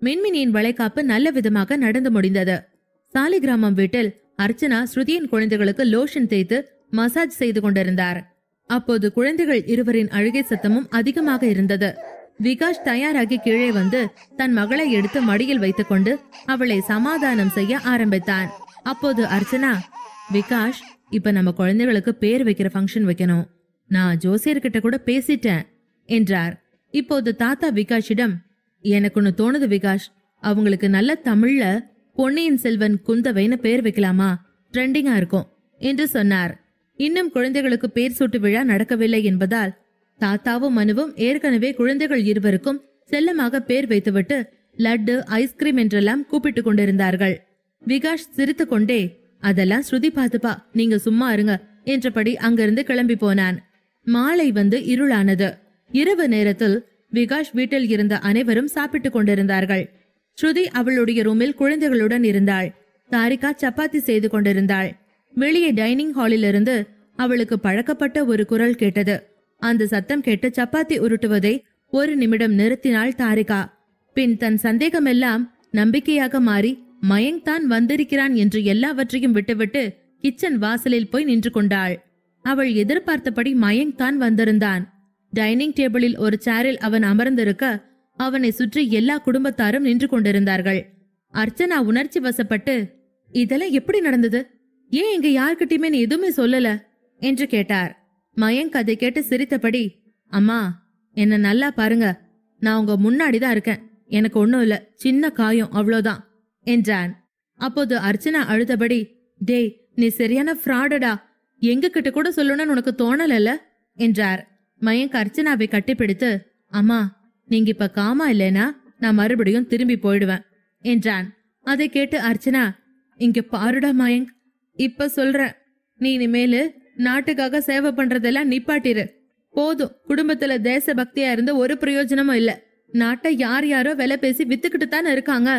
மின்மினியின் வளைகாப்பு நல்ல விதமாக நடந்து முடிந்தது. சாலிகிராமம் வீட்டில் அர்ச்சனா ஸ்ருதியின் குழந்தைகளுக்கு லோஷன் தேய்த்து மசாஜ் செய்து கொண்டிருந்தார். அப்போது குழந்தைகள் இருவரின் அழுகை சத்தமும் அதிகமாக இருந்தது. விகாஷ் தயாராகி கீழே வந்து தன் மகளை எடுத்து மடியில் வைத்துக் கொண்டு அவளை சமாதானம் செய்ய ஆரம்பித்தான். அப்போது அர்ச்சனா, விகாஷ், இப்ப நம்ம குழந்தைகளுக்கு பேர் வைக்கிற ஃபங்க்ஷன் வைக்கணும். நான் ஜோசியர்கிட்ட கூட பேசிட்டேன் என்றார். இப்போது தாத்தா விகாஷிடம், எனக்கு ஒன்னு தோணுது விகாஷ், அவங்களுக்கு நல்ல தமிழ்ல பொன்னியின் செல்வன் குந்தவைன்னு பேர் வைக்கலாமா? ட்ரெண்டிங்கா இருக்கும் என்று சொன்னார். இன்னும் குழந்தைகளுக்கு பேர் சூட்டு விழா நடக்கவில்லை என்பதால் தாத்தாவும் மனுவும் ஏற்கனவே குழந்தைகள் இருவருக்கும் செல்லமாக பேர் வைத்துவிட்டு லட்டு, ஐஸ்கிரீம் என்றெல்லாம் கூப்பிட்டுக் கொண்டிருந்தார்கள். விகாஷ் சிரித்து கொண்டே, அதெல்லாம் ஸ்ருதி பாத்துப்பா, நீங்க சும்மா இருங்க என்றபடி அங்கிருந்து கிளம்பி போனான். மாலை வந்து இருளானது. இரவு நேரத்தில் விகாஷ் வீட்டில் இருந்த அனைவரும் சாப்பிட்டுக் கொண்டிருந்தார்கள். ஸ்ருதி அவளுடைய ரூமில் குழந்தைகளுடன் இருந்தாள். தாரிகா சப்பாத்தி செய்து கொண்டிருந்தாள். வெளியே டைனிங் ஹாலில் இருந்து அவளுக்கு பழக்கப்பட்ட ஒரு குரல் கேட்டது. அந்த சத்தம் கேட்டு சப்பாத்தி உருட்டுவதை ஒரு நிமிடம் நிறுத்தினாள் தாரிகா. பின் தன் சந்தேகமெல்லாம் நம்பிக்கையாக மாறி மயங்க் தான் வந்திருக்கிறான் என்று எல்லாவற்றையும் விட்டுவிட்டு கிச்சன் வாசலில் போய் நின்று கொண்டாள். அவள் எதிர்பார்த்தபடி மயங்க் தான் வந்திருந்தான். டைனிங் டேபிளில் ஒரு சேரில் அவன் அமர்ந்திருக்க அவனை சுற்றி எல்லா குடும்பத்தாரும் நின்று கொண்டிருந்தார்கள். அர்ச்சனா உணர்ச்சி வசப்பட்டு, இதெல்லாம் எப்படி நடந்தது? ஏன் இங்க யார்கிட்டயுமே நீ எதுவுமே சொல்லல என்று கேட்டார். மயங்க் அதை கேட்டு சிரித்தபடி, அம்மா, என்ன நல்லா பாருங்க, நான் உங்க முன்னாடிதான் இருக்கேன், எனக்கு ஒண்ணும் இல்ல, சின்ன காயம், அவ்வளோதான் என்றான். அப்போது அர்ச்சனா அழுதபடி, டேய், நீ சரியான ஃப்ராடடா, எங்க கிட்ட கூட சொல்லணும்னு உனக்கு தோணலல்ல என்றார். மயங்க் அர்ச்சனாவை கட்டிப்பிடித்து, அம்மா, நீங்க இப்ப காமா இல்லைனா நான் மறுபடியும் திரும்பி போயிடுவேன் என்றான். அதை கேட்டு அர்ச்சனா, இங்க பாருடா மயங்க், இப்ப சொல்றேன், நீ இனிமேலு நாட்டுக்காக சேவை பண்றதெல்லாம் நிப்பாட்டிரு. போதும், குடும்பத்துல தேசபக்தியா இருந்து ஒரு பிரயோஜனமும் இல்ல. நாட்டை யார் யாரோ விலை பேசி வித்துக்கிட்டு தானே இருக்காங்க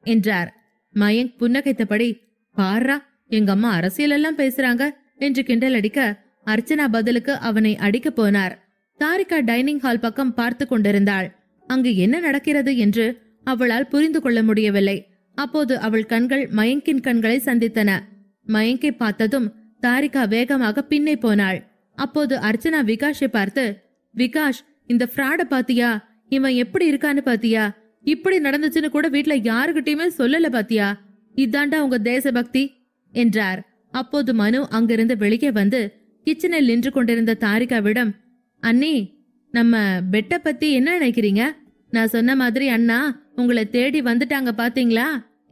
என்றார். மயங்க் புன்னகைத்தபடி, பாரா, எங்க அம்மா அரசியல் எல்லாம் பேசுறாங்க என்று கிண்டல் அடிக்க அர்ச்சனா பதிலுக்கு அவனை அடிக்க போனார். தாரிகா டைனிங் ஹால் பக்கம் பார்த்து கொண்டிருந்தாள். அங்கு என்ன நடக்கிறது என்று அவளால் புரிந்து கொள்ள முடியவில்லை. அப்போது அவள் கண்கள் மயங்கின் கண்களை சந்தித்தன. மயங்கை பார்த்ததும் தாரிகா வேகமாக பின்னே போனாள். அப்போது அர்ச்சனா விகாஷை பார்த்து, விகாஷ், இந்த ஃப்ராட பாத்தியா? இவன் எப்படி இருக்கான்னு பாத்தியா? இப்படி நடந்துச்சுன்னு கூட வீட்டுல யாருகிட்டயுமே சொல்லல பாத்தியா? இதாண்டா உங்க தேசபக்தி என்றார். அப்போது மனு அங்கிருந்து வெளியே வந்து கிச்சனில் நின்று கொண்டிருந்த தாரிகாவிடம், அண்ணி, நம்ம பெட்ட பத்தி என்ன நினைக்கிறீங்க? நான் சொன்ன மாதிரி அண்ணா உங்களை தேடி வந்துட்டாங்க பாத்தீங்களா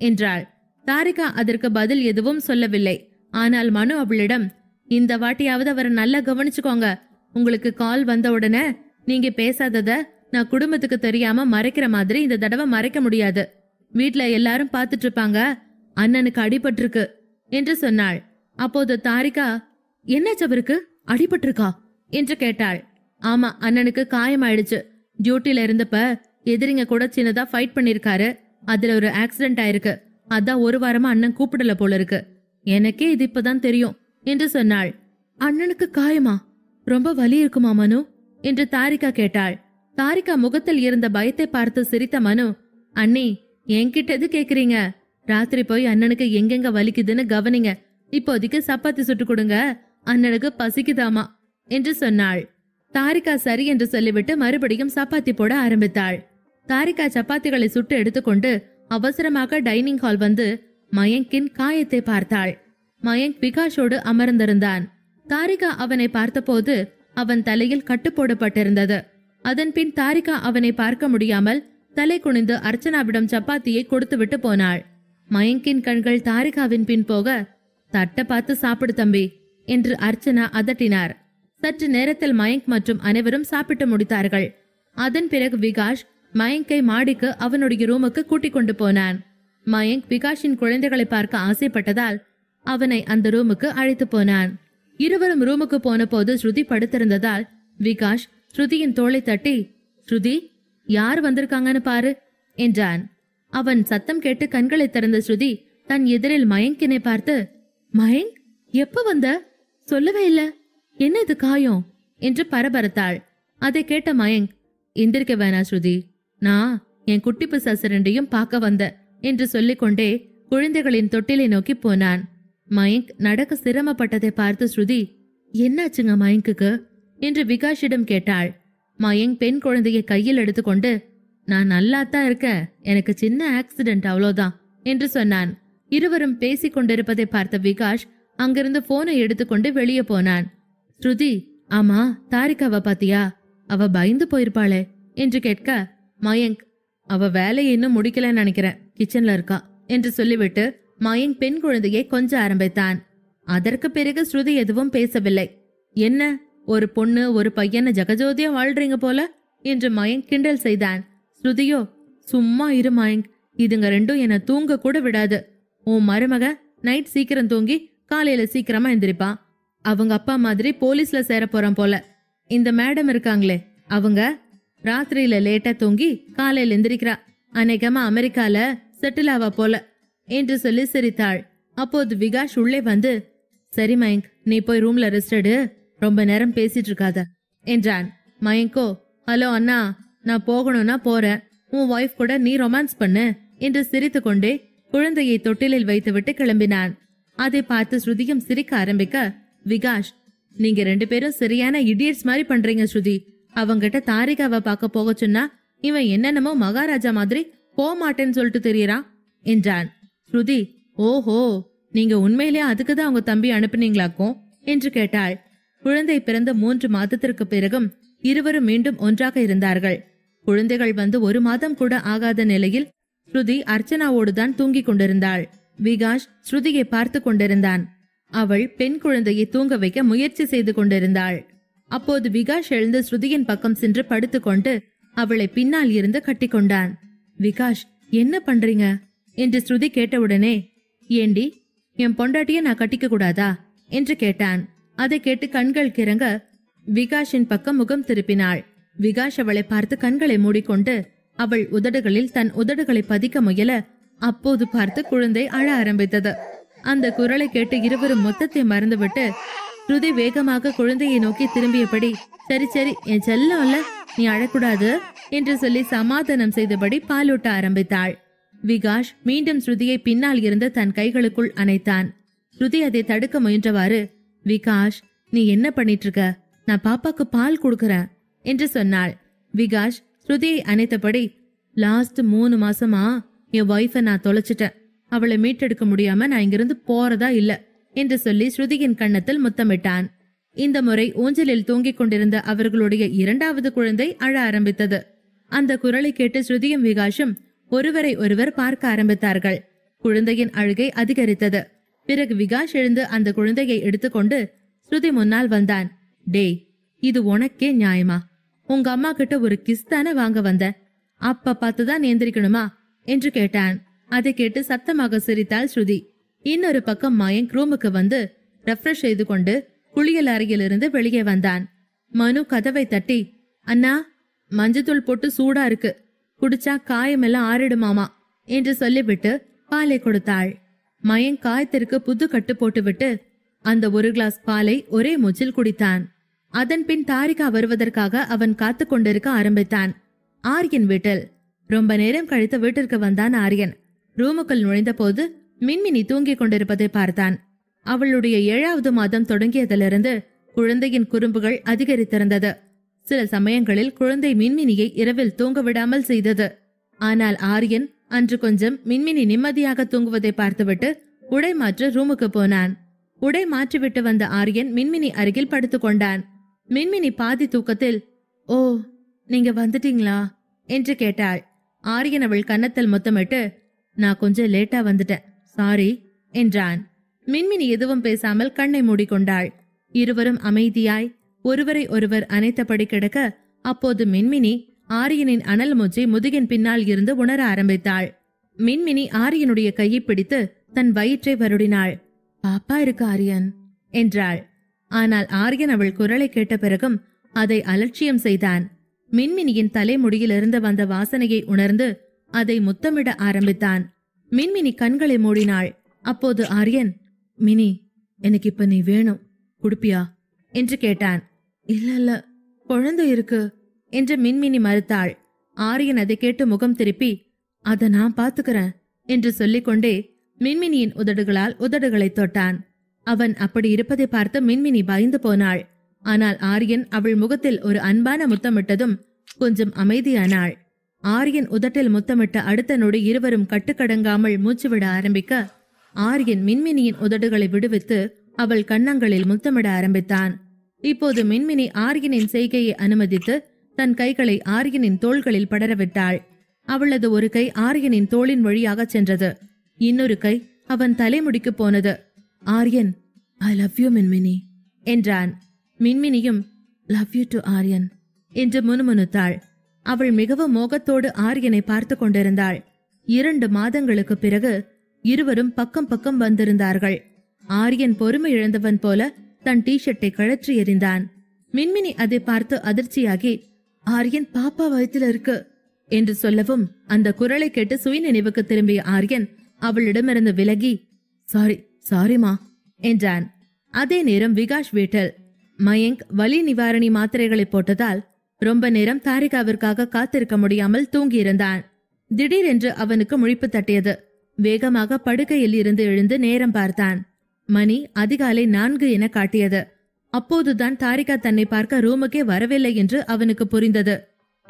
என்றாள். தாரிகா அதற்கு பதில் எதுவும் சொல்லவில்லை. ஆனால் மனு அவளிடம், இந்த வாட்டியாவது அவரை நல்லா கவனிச்சுக்கோங்க. உங்களுக்கு கால் வந்த உடனே நீங்க பேசாதத நான் குடும்பத்துக்கு தெரியாம மறைக்கிற மாதிரி இந்த தடவை மறைக்க முடியாது. வீட்ல எல்லாரும் பாத்துட்டு இருப்பாங்க. அண்ணனுக்கு அடிபட்டிருக்கு என்று சொன்னாள். அப்போது தாரிகா, என்னாச்சு, அவருக்கு அடிபட்டிருக்கா என்று கேட்டாள். ஆமா, அண்ணனுக்கு காயமாயிடுச்சு. டியூட்டில இருந்தப்ப எதிரிங்க கூட சின்னதா ஃபைட் பண்ணிருக்காரு. அதுல ஒரு ஆக்சிடென்ட் ஆயிருக்கு. அதான் ஒரு வாரமா அண்ணன் கூப்பிடல போல இருக்கு. எனக்கே இது இப்பதான் தெரியும் என்று சொன்னாள். அண்ணனுக்கு காயமா? ரொம்ப வலி இருக்குமா மனு என்று தாரிகா கேட்டாள். தாரிகா முகத்தில் இருந்த பயத்தை பார்த்து சிரித்த மனு, அண்ணி, என்கிட்ட எது கேக்குறீங்க? ராத்திரி போய் அண்ணனுக்கு எங்கெங்க வலிக்குதுன்னு கவனிங்க. இப்போதைக்கு சப்பாத்தி சுட்டு கொடுங்க, அண்ணனுக்கு பசிக்குதாமா என்று சொன்னாள். தாரிகா சரி என்று சொல்லிவிட்டு மறுபடியும் சப்பாத்தி போட ஆரம்பித்தாள். தாரிகா சப்பாத்திகளை சுட்டு எடுத்துக்கொண்டு அவசரமாக டைனிங் ஹால் வந்து மயங்கின் காயத்தை பார்த்தாள். மயங்க் விகாஷோடு அமர்ந்திருந்தான். தாரிகா அவனை பார்த்தபோது அவன் தலையில் கட்டு போடப்பட்டிருந்தது. அதன் பின் தாரிகா அவனை பார்க்க முடியாமல் தலை குனிந்து அர்ச்சனாவிடம் சப்பாத்தியை கொடுத்துவிட்டு போனாள். மயங்கின் கண்கள் தாரிகாவின் பின் போக, தட்ட பார்த்து சாப்பிடு தம்பி என்று அர்ச்சனா அதட்டினார். சற்று நேரத்தில் மயங்க் மற்றும் அனைவரும் சாப்பிட்டு முடித்தார்கள். அதன் பிறகு விகாஷ் மயங்கை மாடிக்கு அவனுடைய ரூமுக்கு கூட்டிக் கொண்டு போனான். மயங்க் விகாஷின் குழந்தைகளை பார்க்க ஆசைப்பட்டதால் அவனை அந்த ரூமுக்கு அழைத்து போனான். இருவரும் ரூமுக்கு போன போது ஸ்ருதி படுத்திருந்ததால் விகாஷ் ஸ்ருதியின் தோளை தட்டி, ஸ்ருதி, யார் வந்திருக்காங்கன்னு பாரு என்றான். அவன் சத்தம் கேட்டு கண்களை திறந்த ஸ்ருதி தன் எதிரில் மயங்கினை பார்த்து, மயங்க், எப்ப வந்த? சொல்லவே இல்ல, என்ன இது காயம் என்று பரபரத்தாள். அதை கேட்ட மயங்க், எந்திரிக்க வேணா ஸ்ருதி, நான் என் குட்டி பிசாசு ரெண்டையும் பார்க்க வந்த என்று சொல்லிக்கொண்டே குழந்தைகளின் தொட்டிலை நோக்கி போனான். மயங்க் நடக்க சிரமப்பட்டதை பார்த்து ஸ்ருதி, என்னாச்சுங்க மயங்குக்கு என்று விகாஷிடம் கேட்டாள். மயங்க் பெண் குழந்தையை கையில் எடுத்துக்கொண்டு, நான் நல்லாத்தான் இருக்க, எனக்கு சின்ன ஆக்சிடென்ட் அவ்வளோதான் என்று சொன்னான். இருவரும் பேசிக் கொண்டிருப்பதை பார்த்த விகாஷ் அங்கிருந்து போனை எடுத்துக்கொண்டு வெளியே போனான். ஸ்ருதி, ஆமா தாரிகாவை பாத்தியா? அவ பயந்து போயிருப்பாளே என்று கேட்க, மயங்க், அவ வேலையை இன்னும் முடிக்கலன்னு நினைக்கிறேன், கிச்சன்ல இருக்கா என்று சொல்லிவிட்டு மயங்க் பெண் குழந்தையை கொஞ்ச ஆரம்பித்தான். அதற்கு பிறகு ஸ்ருதி எதுவும் பேசவில்லை. என்ன, ஒரு பொண்ணு ஒரு பையனை ஜகஜோதியா வாழ்றீங்க போல என்று மயங்க் கிண்டல் செய்தான். ஸ்ருதியோ, சும்மா இரு மயங்க், இதுங்க ரெண்டும் என்ன தூங்க கூட விடாது. உன் மருமக நைட் சீக்கிரம் தூங்கி காலையில சீக்கிரமா எந்திரிப்பான். அவங்க அப்பா மாதிரி போலீஸ்ல சேர போறான் போல. இந்த மேடம் இருக்காங்களே, அவங்க ராத்திரியில லேட்டா தூங்கி காலையில எந்திரிக்கிறா. அநேகமா அமெரிக்கால செட்டில் ஆவா போல என்று சொல்லி சிரித்தாள். அப்போது விகாஷ் உள்ளே வந்து, சரி மயங்க், நீ போய் ரூம்ல ரெஸ்ட் எடு, ரொம்ப நேரம் பேசிட்டு இருக்காத என்றான். மயங்கோ, ஹலோ அண்ணா, நான் போகணும்னா போறேன், உன் ஒய்ஃப் கூட நீ ரொமான்ஸ் பண்ணு என்று சிரித்து கொண்டே குழந்தையை தொட்டிலில் வைத்துவிட்டு கிளம்பினான். அதை பார்த்து ஸ்ருதியும் சிரிக்க ஆரம்பிக்க, விகாஷ், நீங்க 2 பேரும் சரியான இடியட்ஸ் மாதிரி பண்றீங்க ஸ்ருதி. அவங்கிட்ட தாரிகாவை பார்க்க போக சொன்னா இவன் என்னென்னமோ மகாராஜா மாதிரி போக மாட்டேன்னு சொல்லிட்டு தெரியறான் என்றான். ஸ்ருதி, ஓஹோ, நீங்க உண்மையிலேயே அதுக்குதான் அவங்க தம்பி அனுப்புனீங்களாக்கும் என்று கேட்டாள். குழந்தை பிறந்த 3 மாதத்திற்கு பிறகும் இருவரும் மீண்டும் ஒன்றாக இருந்தார்கள். குழந்தைகள் வந்து 1 மாதம் கூட ஆகாத நிலையில் ஸ்ருதி அர்ச்சனாவோடுதான் தூங்கிக் கொண்டிருந்தாள். விகாஷ் ஸ்ருதியை பார்த்து கொண்டிருந்தான். அவள் பெண் குழந்தையை தூங்க வைக்க முயற்சி செய்து கொண்டிருந்தாள். அப்போது விகாஷ் எழுந்து ஸ்ருதியின் பக்கம் சென்று படுத்துக்கொண்டு அவளை பின்னால் இருந்து கட்டிக்கொண்டான். விகாஷ், என்ன பண்றீங்க என்று ஸ்ருதி கேட்டவுடனே, ஏண்டி, என் பொண்டாட்டிய நான் கட்டிக்க கூடாதா என்று கேட்டான். அதை கேட்டு கண்கள் கிறங்க விகாஷின் பக்கம் முகம் திருப்பினாள். விகாஷ் அவளை பார்த்து கண்களை மூடிக்கொண்டு அவள் உதடுகளில் தன் உதடுகளை பதிக்க முயல, அப்போது பார்த்து குழந்தை அழ ஆரம்பித்தது. அந்த குரலை கேட்டு இருவரும் மொத்தத்தை மறந்துவிட்டு ஸ்ருதி வேகமாக குழந்தையை நோக்கி திரும்பியபடி, சரி சரி என் செல்லம் இல்ல, நீ அழக்கூடாது என்று சொல்லி சமாதானம் செய்தபடி பாலூட்ட ஆரம்பித்தாள். விகாஷ் மீண்டும் ஸ்ருதியை பின்னால் இருந்து தன் கைகளுக்குள் அணைத்தான். ஸ்ருதி அதை தடுக்க முயன்றவாறு, விகாஷ், நீ என்ன பண்ணிட்டு இருக்க, நான் பாப்பாக்கு பால் கொடுக்கறேன் என்று சொன்னாள். விகாஷ் ஸ்ருதியை அணைத்தபடி, லாஸ்ட் 3 மாசமா என் ஒய்ஃபை நான் தொலைச்சிட்டேன், அவளை மீட்டெடுக்க முடியாம நான் இங்கிருந்து போறதா இல்ல என்று சொல்லி ஸ்ருதியின் கன்னத்தில் முத்தமிட்டான். இந்த முறை ஊஞ்சலில் தூங்கிக் கொண்டிருந்த அவர்களுடைய 2வது குழந்தை அழ ஆரம்பித்தது. அந்த குரலை கேட்டு ஸ்ருதியும் விகாஷும் ஒருவரை ஒருவர் பார்க்க ஆரம்பித்தார்கள். குழந்தையின் அழுகை அதிகரித்தது. பிறகு விகாஷ் எழுந்து அந்த குழந்தையை எடுத்துக்கொண்டு ஸ்ருதி முன்னால் வந்தான். டேய், இது உனக்கே நியாயமா? உங்க அம்மா கிட்ட ஒரு கிஸ் தானே வாங்க வந்த, அப்ப பார்த்துதான் எந்திரிக்கணுமா என்று கேட்டான். அதை கேட்டு சத்தமாக சிரித்தாள் ஸ்ருதி. இன்னொரு பக்கம் மயங்க் ரூமுக்கு வந்து ரெஃப்ரெஷ் செய்து கொண்டு குளியல் அறையிலிருந்து வெளியே வந்தான். மனு கதவை தட்டி, அண்ணா, மஞ்சத்தூள் போட்டு சூடா இருக்கு, குடிச்சா காயமெல்லாம் ஆறிடுமாமா என்று சொல்லிவிட்டு பாலை கொடுத்தாள். மயங்க் காயத்திற்கு புது கட்டு போட்டுவிட்டு அந்த 1 கிளாஸ் பாலை ஒரே மூச்சில் குடித்தான். அதன் பின் தாரிகா வருவதற்காக அவன் காத்து கொண்டிருக்க ஆரம்பித்தான். ஆரியன் வீட்டில் ரொம்ப நேரம் கழித்து வீட்டிற்கு வந்தான் ஆரியன். ரூமுக்குள் நுழைந்த போது மின்மினி தூங்கிக் கொண்டிருப்பதை பார்த்தான். அவளுடைய 7வது மாதம் தொடங்கியதிலிருந்து குழந்தையின் குறும்புகள் அதிகரித்திருந்தது. சில சமயங்களில் குழந்தை மின்மினியை இரவில் தூங்க விடாமல் செய்தது. ஆனால் ஆரியன் அன்று கொஞ்சம் மின்மினி நிம்மதியாக தூங்குவதை பார்த்துவிட்டு உடை மாற்ற ரூமுக்கு போனான். உடை மாற்றிவிட்டு வந்த ஆரியன் மின்மினி அருகில் படுத்துக் கொண்டான். மின்மினி பாதி தூக்கத்தில், ஓ, நீங்க வந்துட்டீங்களா என்று கேட்டாள். ஆரியன் அவள் கன்னத்தில் முத்தமிட்டு, நான் கொஞ்சம் லேட்டா வந்துட்டேன், சாரி என்றான். மின்மினி எதுவும் பேசாமல் கண்ணை மூடிக்கொண்டாள். இருவரும் அமைதியாய் ஒருவரை ஒருவர் அணைத்தபடி கிடக்க, அப்போது மின்மினி ஆரியனின் அனல் மூச்சை முதுகின் பின்னால் இருந்து உணர ஆரம்பித்தாள். மின்மினி ஆரியனுடைய கையை பிடித்து தன் வயிற்றை வருடினாள். பாப்பா இருக்கு ஆரியன் என்றாள். ஆனால் ஆரியன் அவள் குரலை கேட்ட பிறகும் அதை அலட்சியம் செய்தான். மின்மினியின் தலைமுடியிலிருந்து வந்த வாசனையை உணர்ந்து அதை முத்தமிட ஆரம்பித்தான். மின்மினி கண்களை மூடினாள். அப்போது ஆரியன், மினி, எனக்கு இப்ப நீ வேணும், குடுப்பியா என்று கேட்டான். இல்ல இல்ல, குழந்தை இருக்கு என்று மின்மினி மறுத்தாள். ஆரியன் அதை கேட்டு முகம் திருப்பி அத நான் பாத்துக்கிறேன் என்று சொல்லிக்கொண்டே மின்மினியின் உதடுகளால் உதடுகளை தொட்டான். அவன் அப்படி இருப்பதை பார்த்து மின்மினி பயந்து போனாள். ஆனால் ஆரியன் அவள் முகத்தில் ஒரு அன்பான முத்தமிட்டதும் கொஞ்சம் அமைதியானாள். ஆரியன் உதட்டில் முத்தமிட்ட அடுத்த நொடி இருவரும் கட்டுக்கடங்காமல் மூச்சுவிட ஆரம்பிக்க ஆரியன் மின்மினியின் உதடுகளை விடுவித்து அவள் கன்னங்களில் முத்தமிட ஆரம்பித்தான். இப்போது மின்மினி ஆரியனின் செய்கையை அனுமதித்து தன் கைகளை ஆரியனின் தோள்களில் படரவிட்டாள். அவளது ஒரு கை ஆரியனின் தோளின் வழியாக சென்றது, இன்னொரு கை அவன் தலைமுடிக்கு போனது. ஆரியன், ஐ லவ் யூ மின்மினி என்றான். மின்மினியும் லவ் யூ டு ஆரியன் என்று முணுமுணுத்தாள். அவள் மிகவும் மோகத்தோடு ஆரியனை பார்த்து கொண்டிருந்தாள். 2 மாதங்களுக்கு பிறகு இருவரும் பக்கம் பக்கம் வந்திருந்தார்கள். ஆரியன் பொறுமை இழந்தவன் போல தன் டி-ஷர்ட்டை கழற்றி எறிந்தான். மின்மினி அதை பார்த்து அதிர்ச்சியாகி ஆரியன் பாப்பா வயித்துல இருக்கு என்று சொல்லவும் அந்த குரலை கேட்டு சுயநினைவுக்கு திரும்பிய ஆரியன் அவளிடமிருந்து விலகி சாரிமா என்றான். அதே நேரம் விகாஷ் வீட்டில் மயங்க் வலி நிவாரணி மாத்திரைகளை போட்டதால் ரொம்ப நேரம் தாரிகாவிற்காக காத்திருக்க முடியாமல் தூங்கியிருந்தான். திடீரென்று அவனுக்கு முழிப்பு தட்டியது. வேகமாக படுக்கையில் இருந்து எழுந்து நேரம் பார்த்தான். மணி அதிகாலை 4 என காட்டியது. அப்போதுதான் தாரிகா தன்னை பார்க்க ரூமுக்கே வரவில்லை என்று அவனுக்கு புரிந்தது.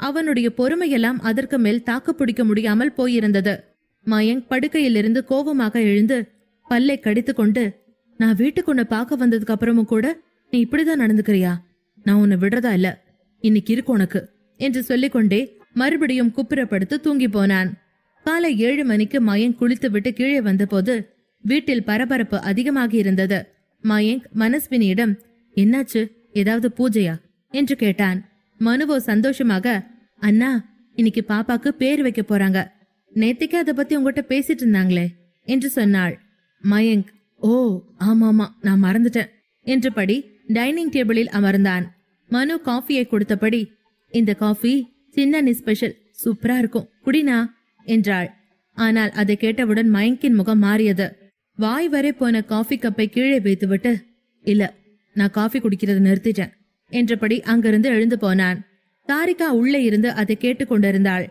அவனுடைய பொறுமையெல்லாம் அதற்கு மேல் தாக்கு பிடிக்க முடியாமல் போயிருந்தது. மயங்க் படுக்கையிலிருந்து கோபமாக எழுந்து பல்லை கடித்துக் கொண்டு, நான் வீட்டுக்கு உன்னை பார்க்க வந்ததுக்கு அப்புறமும் கூட நீ இப்படிதான் நடந்துக்கிறியா? நான் உன்னை விடுறதா இல்ல, இன்னைக்கு இருக்கு உனக்கு என்று சொல்லிக்கொண்டே மறுபடியும் குப்புறப்படுத்து தூங்கி போனான். காலை 7 மணிக்கு மயங்க் குளித்து விட்டு கீழே வந்தபோது வீட்டில் பரபரப்பு அதிகமாகி இருந்தது. மயங்க் மனஸ்வினியிடம், என்னாச்சு, ஏதாவது பூஜையா என்று கேட்டான். மனுவோ சந்தோஷமாக, அண்ணா இன்னைக்கு பாப்பாக்கு பேர் வைக்க போறாங்க, நேத்திக்கு அதை பத்தி உங்ககிட்ட பேசிட்டு இருந்தாங்களே என்று சொன்னாள். மயங்க், ஓ ஆமாமா நான் மறந்துட்டேன் என்றபடி டைனிங் டேபிளில் அமர்ந்தான். மனு காஃபியை கொடுத்தபடி, இந்த காஃபி சின்னி ஸ்பெஷல், சூப்பரா இருக்கும், குடினா என்றாள். ஆனால் அதை கேட்டவுடன் மயங்கின் முகம் மாறியது. வாய் வரை போன காஃபி கப்பை கீழே வைத்துவிட்டு, இல்ல நான் காஃபி குடிக்கிறது நிறுத்திட்டேன் என்றபடி அங்கிருந்து எழுந்து போனான். தாரிகா உள்ளே இருந்து அதை கேட்டுக்கொண்டிருந்தாள்.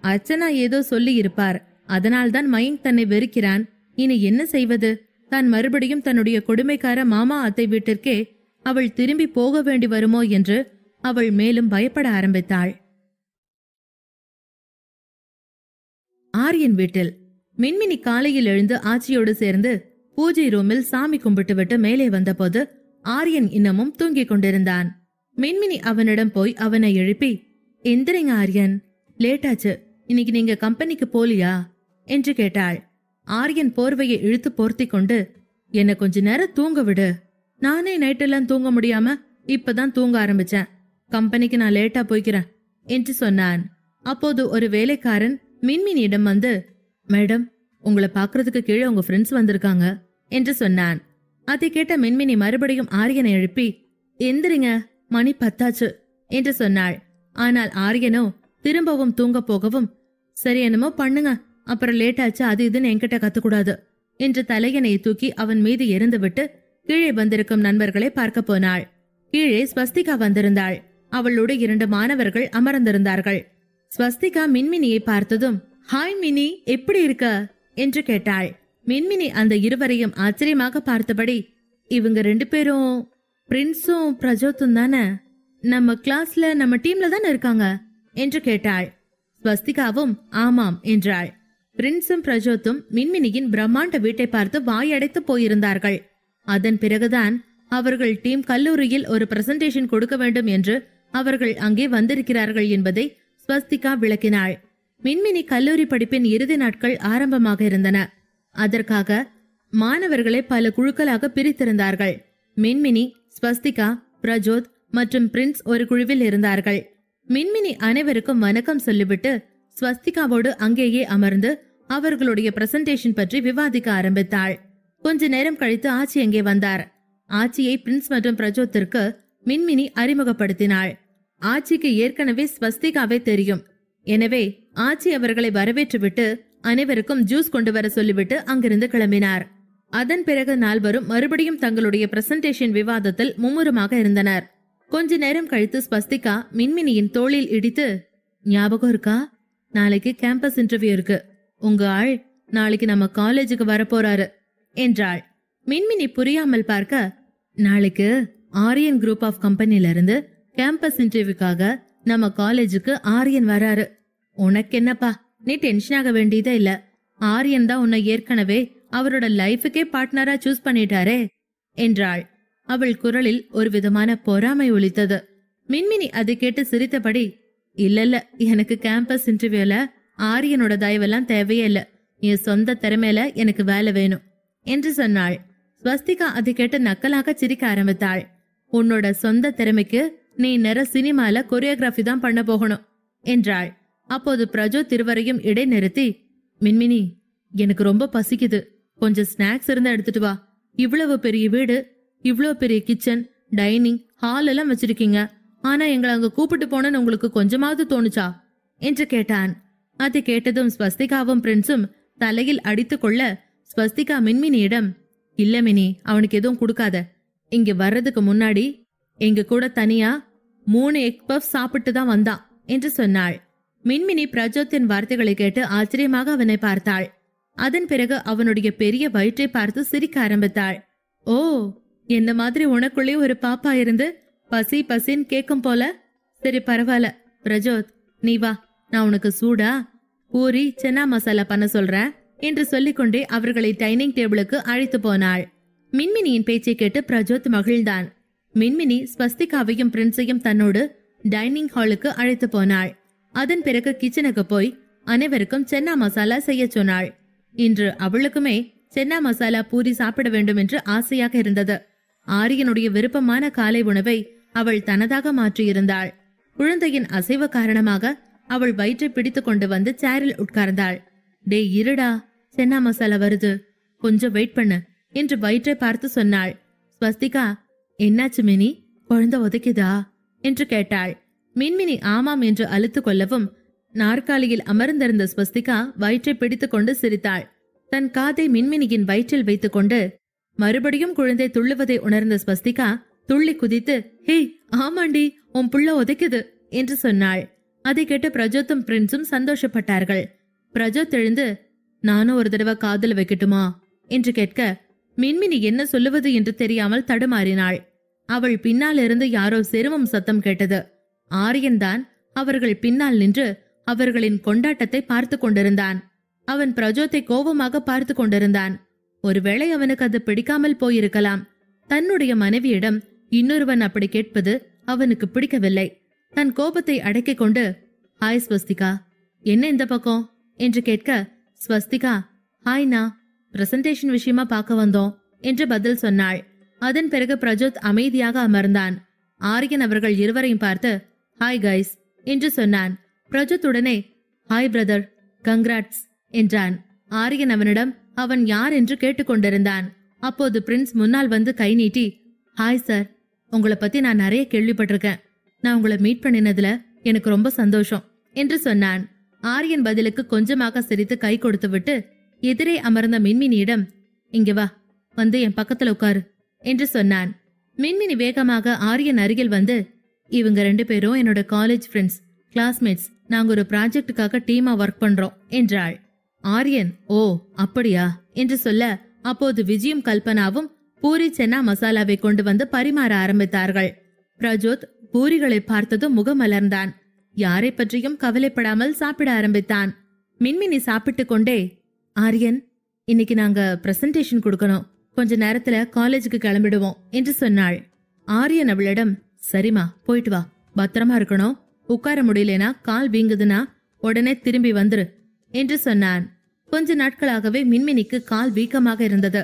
அர்ச்சனா ஏதோ சொல்லி இருப்பார், அதனால்தான் மயங்க் தன்னை வெறுக்கிறான். இனி என்ன செய்வது? தான் மறுபடியும் தன்னுடைய கொடுமைக்கார மாமா அத்தை வீட்டிற்கே அவள் திரும்பி போக வேண்டி வருமோ என்று அவள் மேலும் பயப்பட ஆரம்பித்தாள். ஆரியன் வீட்டில் மின்மினி காலையில் எழுந்து ஆச்சியோடு சேர்ந்து பூஜை ரூமில் சாமி கும்பிட்டுவிட்டு மேலே வந்தபோது ஆரியன் இன்னமும் தூங்கிக் கொண்டிருந்தான். மின்மினி அவனிடம் போய் அவனை எழுப்பி, எந்திரிங்க ஆரியன், லேட்டாச்சு, இன்னைக்கு நீங்க கம்பெனிக்கு போலியா என்று கேட்டாள். ஆரியன் போர்வையை இழுத்து போர்த்தி கொண்டு, என்ன கொஞ்ச நேரம் தூங்க விடு, நானே நைட்டெல்லாம் தூங்க முடியாம இப்பதான் தூங்க ஆரம்பிச்சேன், கம்பெனிக்கு நான் லேட்டா போய்க்கிறேன் என்று சொன்னான். அப்போது ஒரு வேலைக்காரன் மின்மினியிடம் வந்து, மேடம் உங்களை பாக்குறதுக்கு கீழே உங்க ஃப்ரெண்ட்ஸ் வந்திருக்காங்க என்று சொன்னான். அதை கேட்ட மின்மினி மறுபடியும் ஆரியனை எழுப்பி, எந்திரிங்க மணி 10 என்று சொன்னாள். ஆனால் ஆரியனோ திரும்பவும் தூங்க போகவும், சரி என்னமோ பண்ணுங்க, அப்புறம் லேட்டாச்சு அது இதுன்னு என்கிட்ட கத்துக்கூடாது என்று தலையணையை தூக்கி அவன் மீது எரிந்துவிட்டு கீழே வந்திருக்கும் நண்பர்களை பார்க்க போனாள். கீழே ஸ்வஸ்திகா வந்திருந்தாள். அவளோடு 2 மாணவர்கள் அமர்ந்திருந்தார்கள். ஸ்வஸ்திகா மின்மினியை பார்த்ததும், ஹாய் மினி, எப்படி இருக்க என்று கேட்டாள். மின்மினி அந்த இருவரையும் ஆச்சரியமாக பார்த்தபடி, இவங்க 2 பேரும் பிரின்ஸும் பிரஜோத்தும் தானே, நம்ம கிளாஸ்ல நம்ம டீம்ல தானே இருக்காங்க என்று கேட்டாள். ஸ்வஸ்திகாவும் ஆமாம் என்றாள். பிரின்ஸும் பிரஜோத்தும் மின்மினியின் பிரம்மாண்ட வீட்டை பார்த்து வாயடைத்து போயிருந்தார்கள். அதன் பிறகுதான் அவர்கள் டீம் கல்லூரியில் ஒரு பிரசன்டேஷன் கொடுக்க வேண்டும் என்று அவர்கள் அங்கே வந்திருக்கிறார்கள் என்பதை ஸ்வஸ்திகா விளக்கினாள். மின்மினி கல்லூரி படிப்பின் இறுதி நாட்கள் ஆரம்பமாக இருந்தன. அதற்காக மாணவர்களை பல குழுக்களாக பிரித்திருந்தார்கள். மின்மினி, ஸ்வஸ்திகா, பிரஜோத் மற்றும் பிரின்ஸ் ஒரு குழுவில் இருந்தார்கள். மின்மினி அனைவருக்கும் வணக்கம் சொல்லிவிட்டு ஸ்வஸ்திகாவோடு அங்கேயே அமர்ந்து அவர்களுடைய பிரசன்டேஷன் பற்றி விவாதிக்க ஆரம்பித்தாள். கொஞ்ச நேரம் கழித்து ஆச்சி அங்கே வந்தார். ஆச்சியை பிரின்ஸ் மற்றும் பிரஜோத்திற்கு மின்மினி அறிமுகப்படுத்தினாள். ஆச்சிக்கு ஏற்கனவே ஸ்வஸ்திகாவை தெரியும். எனவே ஆச்சி அவர்களை வரவேற்றுவிட்டு அனைவருக்கும் ஜூஸ் கொண்டு வர சொல்லிவிட்டு அங்கிருந்து கிளம்பினார். அதன் பிறகு நால்வரும் மறுபடியும் தங்களுடைய பிரசன்டேஷன் விவாதத்தில் மும்முரமாக இருந்தனர். கொஞ்ச நேரம் கழித்து ஸ்வஸ்திகா மின்மினியின் தோளில் இடித்து, ஞாபகம் இருக்கா? நாளைக்கு கேம்பஸ் இன்டர்வியூ இருக்கு. உங்க ஆள் நாளைக்கு நம்ம காலேஜுக்கு வரப்போறாரு என்றாள். மின்மினி புரியாமல் பார்க்க, நாளைக்கு ஆரியன் குரூப் ஆஃப் கம்பெனில இருந்து கேம்பஸ் இன்டர்வியூக்காக நம்ம காலேஜுக்கு ஆரியன் வராரு. உனக்கு என்னப்பா, நீ டென்ஷன் ஆக வேண்டியதே இல்ல. ஆரியன் தான் உன்னை ஏற்கனவே அவரோட லைஃபுக்கே பார்ட்னரா சூஸ் பண்ணிட்டாரே என்றாள். அவள் குரலில் ஒரு விதமான பொறாமை ஒலித்தது. மின்மினி அதை கேட்டு சிரித்தபடி, இல்ல, எனக்கு கேம்பஸ் இன்டர்வியூல ஆரியனோட தயவெல்லாம் தேவையே இல்ல. என் சொந்த திறமையில எனக்கு வேலை வேணும் என்று சொன்னாள். ஸ்வஸ்திகா அதை கேட்டு நக்கலாக சிரிக்க ஆரம்பித்தாள். உன்னோட சொந்த திறமைக்கு நீ நேர சினிமால கொரியோகிராஃபி தான் பண்ண போகணும் என்றாள். அப்போது பிரஜோத் இருவரையும் இடைநிறுத்தி, மின்மினி, எனக்கு ரொம்ப பசிக்குது, கொஞ்சம் ஸ்நாக்ஸ் இருந்தா எடுத்துட்டு வா. இவ்வளவு பெரிய வீடு, இவ்வளவு பெரிய கிச்சன், டைனிங் ஹால் எல்லாம் வச்சிருக்கீங்க. ஆனா எங்களை அங்க கூப்பிட்டு போனன்னு உங்களுக்கு கொஞ்சமாவது தோணுச்சா என்று கேட்டான். அதை கேட்டதும் ஸ்வஸ்திகாவும் பிரின்ஸும் தலையில் அடித்து கொள்ள, ஸ்வஸ்திகா மின்மினியிடம், இல்ல மினி, அவனுக்கு எதுவும் கொடுக்காத. இங்க வர்றதுக்கு முன்னாடி எங்க கூட தனியா 3 எக் பஃப் சாப்பிட்டு தான் வந்தான் என்று சொன்னாள். மின்மினி பிரஜோத்தின் வார்த்தைகளை கேட்டு ஆச்சரியமாக அவனை பார்த்தாள். அதன் பிறகு அவனுடைய பெரிய வயிற்றை பார்த்து சிரிக்க ஆரம்பித்தாள். ஓ, என்ன மாதிரி உனக்குள்ளே ஒரு பாப்பா இருந்து பசி பசின்னு கேக்கும் போல. சரி பரவாயில்ல பிரஜோத், நீ வா, நான் உனக்கு சூடா பூரி சென்னா மசாலா பண்ண சொல்றேன் என்று சொல்லிக்கொண்டே அவர்களை டைனிங் டேபிளுக்கு அழைத்து போனாள். மின்மினியின் பேச்சை கேட்டு பிரஜோத் மகிழ்ந்தான். மின்மினி ஸ்வஸ்திகாவையும் பிரின்ஸையும் தன்னோடு டைனிங் ஹாலுக்கு அழைத்து போனாள். அதன் பிறகு கிச்சனுக்கு போய் அனைவருக்கும் சென்னா மசாலா செய்ய சொன்னாள். இன்று அவளுக்குமே சென்னா மசாலா பூரி சாப்பிட வேண்டும் என்று ஆசையாக இருந்தது. ஆரியனுடைய விருப்பமான காலை உணவை அவள் தனதாக மாற்றியிருந்தாள். குழந்தையின் அசைவு காரணமாக அவள் வயிற்றை பிடித்து கொண்டு வந்து சேரில் உட்கார்ந்தாள். டே இருடா, சென்னா மசாலா வருது, கொஞ்சம் வெயிட் பண்ணு என்று வயிற்றை பார்த்து சொன்னாள். ஸ்வஸ்திகா, என்னாச்சு மினி, குழந்தை உதைக்குதா என்று கேட்டாள். மின்மினி ஆமாம் என்று அழுத்து கொள்ளவும், நாற்காலியில் அமர்ந்திருந்த ஸ்வஸ்திகா வயிற்றை பிடித்துக் கொண்டு சிரித்தாள். தன் காதை மின்மினியின் வயிற்றில் வைத்துக் கொண்டு மறுபடியும் குழந்தை துள்ளுவதை உணர்ந்த ஸ்வஸ்திகா துள்ளி குதித்து, ஹே ஆமாண்டி, உன் புள்ள உதைக்குது என்று சொன்னாள். அதை கேட்டு பிரஜோத்தும் பிரின்ஸும் சந்தோஷப்பட்டார்கள். பிரஜோத் எழுந்து, நானும் ஒரு தடவை காதல் வைக்கட்டுமா என்று கேட்க, மின்மினி என்ன சொல்லுவது என்று தெரியாமல் தடுமாறினாள். அவள் பின்னால் இருந்து யாரோ செருமம் சத்தம் கேட்டது. ஆரியன் தான் அவர்கள் பின்னால் நின்று அவர்களின் கொண்டாட்டத்தை பார்த்து கொண்டிருந்தான். அவன் பிரஜோத்தை கோபமாக பார்த்து கொண்டிருந்தான். ஒருவேளை அவனுக்கு அது பிடிக்காமல் போயிருக்கலாம். தன்னுடைய மனைவியிடம் இன்னொருவன் அப்படி கேட்பது அவனுக்கு பிடிக்கவில்லை. தன் கோபத்தை அடக்கிக் கொண்டு, ஹாய் ஸ்வஸ்திகா, என்ன இந்த பக்கம் என்று கேட்க, ஸ்வஸ்திகா, ஹாய்னா, பிரசன்டேஷன் விஷயமா பார்க்க வந்தோம் என்று பதில் சொன்னாள். அதன் பிறகு பிரஜோத் அமைதியாக அமர்ந்தான். ஆரியன் அவர்கள் இருவரையும் பார்த்து, ஹாய் கைஸ் என்று சொன்னான். பிரஜோத் உடனே, ஹாய் பிரதர், கங்க்ராட்ஸ் என்றான். ஆரியன் அவனிடம் அவன் யார் என்று கேட்டுக்கொண்டிருந்தான். அப்போது பிரின்ஸ் முன்னால் வந்து கை நீட்டி, ஹாய் சார், உங்களை பத்தி நான் நிறைய கேள்விப்பட்டிருக்கேன். நான் உங்களை மீட் பண்ணினதுல எனக்கு ரொம்ப சந்தோஷம் என்று சொன்னான். ஆரியன் பதிலுக்கு கொஞ்சமாக சிரித்து கை கொடுத்து விட்டு எதிரே அமர்ந்த மின்மினியிடம், இங்க வா, வந்து என் பக்கத்துல உட்காரு என்று சொன்னான். மின்மினி வேகமாக ஆரியன் அருகில் வந்து, இவங்க 2 பேரும் என்னோட காலேஜ் ஃப்ரெண்ட்ஸ், கிளாஸ்மேட்ஸ், நாங்க ஒரு ப்ராஜெக்டுக்காக டீமா ஒர்க் பண்றோம் என்றாள். ஆரியன், ஓ அப்படியா என்று சொல்ல, அப்போது விஜயும் கல்பனாவும் பூரி சென்னா மசாலாவை கொண்டு வந்து பரிமாற ஆரம்பித்தார்கள். பிரஜோத் பூரிகளை பார்த்ததும் முகமலர்ந்தான். யாரை பற்றியும் கவலைப்படாமல் சாப்பிட ஆரம்பித்தான். மின்மினி சாப்பிட்டு கொண்டே, ஆரியன், இன்னைக்கு நாங்க பிரசன்டேஷன் கொடுக்கணும், கொஞ்ச நேரத்துல காலேஜுக்கு கிளம்பிடுவோம் என்று சொன்னாள். ஆரியன் அவளிடம், சரிமா, போயிட்டு வா, பத்திரமா இருக்கணும், உட்கார முடியலனா கால் வீங்குதுன்னா உடனே திரும்பி வந்துரு என்று சொன்னான். கொஞ்ச நாட்களாகவே மின்மினிக்கு கால் வீக்கமாக இருந்தது.